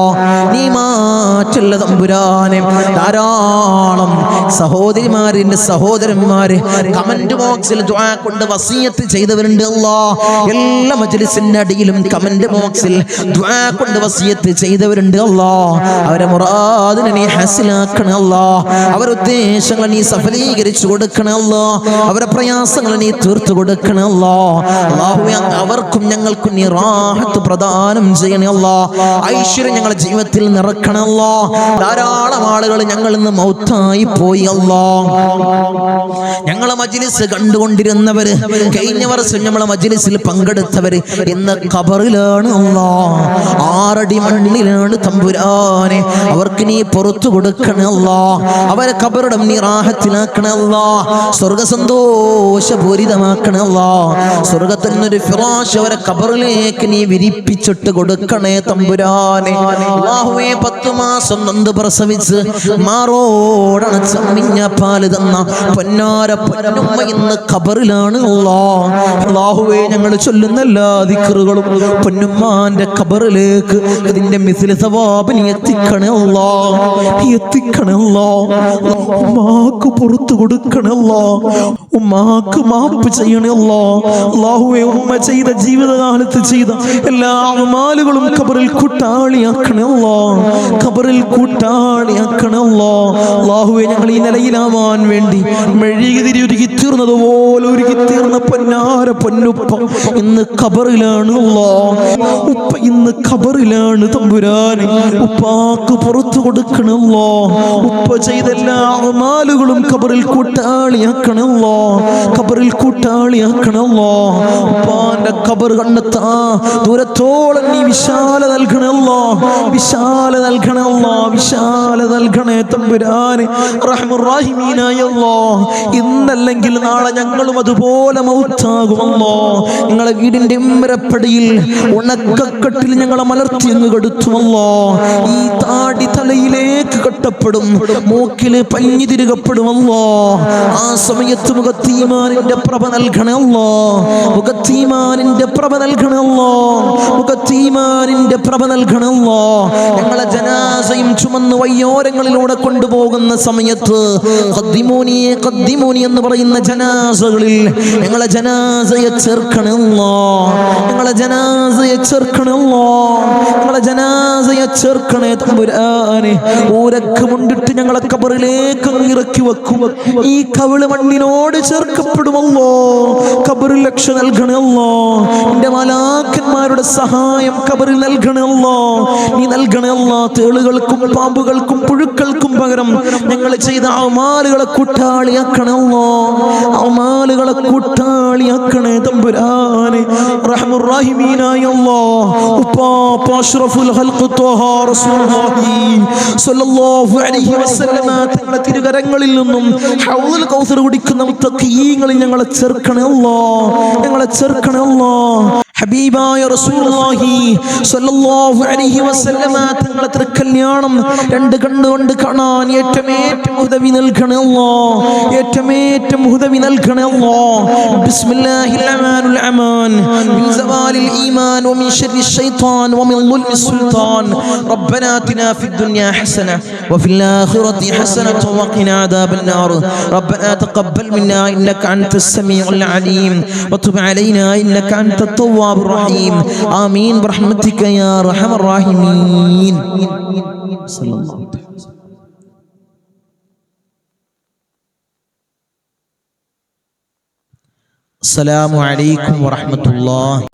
നീ മാറ്റല്ല തമ്പുരാനെ. ധാരാളം സഹോദരിമാരിന്റെ സഹോദരന്മാര് കമന്റ് ബോക്സിൽ ദുആ കൊണ്ട് വസിയത്ത് ചെയ്തവരുണ്ട് അല്ലാ. എല്ലാ മജ്‌ലിസിന്റെ അടിയിലും കമന്റ് ബോക്സിൽ ദുആ കൊണ്ട് വസിയത്ത് ചെയ്തവരുണ്ട് അല്ലാ. അവരെ മുറാദിനെ നീ ഹാസിലാക്കണേ അല്ലാ, അവരുടെ ഉദ്ദേശങ്ങൾ നീ സഫലീകരിച്ചു കൊടുക്കണേ അല്ലാ, അവരുടെ പ്രയാസങ്ങൾ നീ തീർത്തു കൊടുക്കണേ അല്ലാ. അല്ലാഹുവേ, അവർക്കും ഞങ്ങൾക്കും നീ റാഹത്ത് പ്രദാനം ചെയ്യണേ അല്ലാ, ഐശ്വര്യം ഞങ്ങളുടെ ജീവിതത്തിൽ നിറക്കണേ അല്ലാ. ധാരാളം ആളുകൾ ഞങ്ങളിൽ നിന്ന് മൗത്തായി പോയി അല്ലാ. ഞങ്ങളെ മജ്‌ലിസ് കണ്ടുകൊണ്ടിരുന്നവര്, കഴിഞ്ഞ വർഷം നമ്മളെ മജ്‌ലിസിൽ പങ്കെടുത്തവര് ഇന്ന് ഖബറിലാണ് അല്ലാ, 6 അടി മണ്ണിലാണ് തമ്പുരാനെ. അവർക്ക് നീ പുറത്തു കൊടുക്കണേ അല്ലാ, അവരെ ഖബറിടം നീ റാഹത്തിലാക്കണേ അല്ലാ, സ്വർഗ സന്തോഷപൂരിതമാക്കണേ അല്ലാ. സ്വർഗത്തിനൊരു ഫിറാശ് അവരെ ഖബറിലേക്ക് നീ വിരിപ്പിച്ചിട്ട് കൊടുക്കണേ തമ്പുരാനെ. അല്ലാഹുവേ, 10 മാസം നൊന്ത് പ്രസവിച്ച് മാറോടണച്ച മിഞ്ഞ പാല് തന്ന പൊന്നാര പൊന്നുമ്മ ഇന്ന് ഖബറിലാണ് അല്ലാ. അല്ലാഹുവേ, ഞങ്ങൾ ചൊല്ലുന്ന എല്ലാ ദിക്റുകളും പൊന്നുമ്മാന്റെ ഖബറിലേക്ക് അതിന്റെ മിസ്ലി സവാബ് നീ എത്തിക്കണേ അല്ലാ, എത്തിക്കണേ അല്ലാ. ഉമ്മാക്ക് പുറത്തു കൊടുക്കണേ അല്ലാ, ഉമ്മാക്ക് മാപ്പ് ചെയ്യണേ അല്ലാ. അല്ലാഹുവേ, ഉമ്മ ചെയ്ത ജീവിതകാലത്ത് ചെയ്ത എല്ലാ അമാലുകളും ഖബറിൽ കൂട്ടാളിയാക്കണേ അല്ലാ, ഖബറിൽ കൂട്ടാളിയാക്കണേ അല്ലാ. അല്ലാഹുവേ, ഞങ്ങൾ ഈ നിലയിലാവാൻ വേണ്ടി മെഴുകുതിരി ഒരുക്കി തീർന്നതുപോലെ ഒരുക്കി തീർന്ന പൊന്നാര പൊന്നുപ്പ ഇന്ന് ഖബറിലാണ് അല്ലാ. ഉപ്പ ഇന്ന് ഖബറിലാണ് തമ്പുരാനെ. ഉപ്പാക്ക് പുറത്തു കൊടുക്കണല്ലോ, ഉപ്പ ചെയ്ത എല്ലാ അമാലുകളും ഖബറിൽ കൂട്ടാളിയാക്കണല്ലോ, ഖബറിൽ കൂട്ടാളിയാക്കണല്ലോ. ഉപ്പാന്റെ ഖബർ കണ്ടെത്താ ദൂരത്തോളം നീ വിശാല നൽകണല്ലോ, വിശാല നൽകണല്ലോ, വിശാല നൽകണേ തമ്പുരാനെ. റഹ്മുർ-റഹീമീനായ അല്ലാഹ്, ഇന്നല്ലെങ്കിൽ നാളെ ഞങ്ങളും അതുപോലെ മൗത്താകുമല്ലോ. നിങ്ങളെ വീടിന്റെ ഇമ്മരപ്പടിയിൽ ഉണക്കക്കെട്ടിൽ ഞങ്ങളെ മലർത്തി അങ്ങ് കെടുത്തുമല്ലോ. ഈ താടി തലയിലേക്ക് കെട്ടപ്പെടും, മൂക്കില് പഞ്ഞി തിരുകപ്പെടുമല്ലോ. ആ സമയത്ത് മുഖത്തീമാനിന്റെ പ്രഭ നൽകണമല്ലോ, മുഖത്തീമാനിന്റെ പ്രഭ നൽകണമല്ലോ, മുഖത്തീമാനിന്റെ പ്രഭ നൽകണമല്ലോ. ഞങ്ങളെ ജനാസയും ചുമന്ന് വയ്യോരങ്ങളിലൂടെ കൊണ്ടുപോകുന്ന സമയത്ത് ഖദ്ദിമൂനി ഖദ്ദിമൂനി എന്ന് പറയുന്ന ജനാസകളിൽ ഞങ്ങളെ ജനാസയെ ചേർക്കണമല്ലോ, ഞങ്ങളെ ജനാസയെ ചേർക്കണമല്ലോ, ഞങ്ങളെ ജനാസയെ ചേർക്കണേ തമ്പുരാനെ. ഊരക്ക് മുണ്ടിട്ട് ഞങ്ങളെ ഖബറിലേക്ക് ഇറക്കി വെക്കും, ഈ കവിള് മണ്ണിനോട് ചേർക്കപ്പെടുമല്ലോ. ഖബറിൽ ലക്ഷ നൽകണേ അല്ലാ. നിന്റെ മലാക്കന്മാരുടെ സഹായം ഖബറിൽ നൽകണേ അല്ലാ. നീ നൽകണേ അല്ലാ. തേളുകൾക്കും പാമ്പുകൾക്കും പുഴുക്കൾക്കും പകരം ഞങ്ങൾ ചെയ്ത അമാലുകളെ കൂട്ടാളിയാക്കണേ അല്ലാ. അമാലുകളെ കൂട്ടാളിയാക്കണേ തമ്പുരാനെ. റഹ്മുർ റഹീമീനായ അല്ലാഹ് ഉപ്പാപ്പ അഷ്റഫുൽ ഖൽഖ് ത്വഹ റസൂലുള്ളാഹി സ്വല്ലല്ലാഹു അലൈഹി വസല്ലമ തങ്ങളുടെ തിരുകരങ്ങളിൽ നിന്നും ഹൗദുൽ കൗസർ കുടിക്കുന്ന മുത്തഖീങ്ങളിൽ ഞങ്ങളെ ചേർക്കണേ അല്ലാഹ്. ഞങ്ങളെ ചേർക്കണേ അല്ലാഹ്. ഹബീബായ റസൂലുള്ളാഹി സ്വല്ലല്ലാഹു അലൈഹി വസല്ലമ തങ്ങളുടെ തിരുക്കല്യാണം രണ്ട് കണ്ണുകൊണ്ട് കാണാൻ ഏറ്റമേറ്റം ഉദവി നൽകണേ അല്ലാഹ്. ഏറ്റമേറ്റം ഉദവി നൽകണേ അല്ലാഹ്. ബിസ്മില്ലാഹിർ റഹ്മാനിർ റഹീം. മിൻ സവാലിൽ ഈമാൻ വമിൻ ശർരി ശൈത്താൻ വമിൻ ളുൽമി സുൽത്താൻ. റബ്ബനാ ആതിനാ ഫിദ് ദുനിയാ ഹസന വഫിൽ ആഖിറതി ഹസനത വഖിനാ അദാബൻ നാർ. റബ്ബനാ തഖബ്ബൽ മിന്നാ ഇന്നക അൻതസ് സമീഉൽ അലീം വതുബ് അലൈനാ ഇന്നക അൻതത് തവ്വാബുർ റഹീം. ആമീൻ ബിറഹ്മതിക യാ അർഹമർ റഹീമീൻ. സല്ലല്ലാഹു അലൈഹി വസല്ലം. അസ്സലാമു അലൈക്കും വറഹ്മത്തുള്ളാഹി.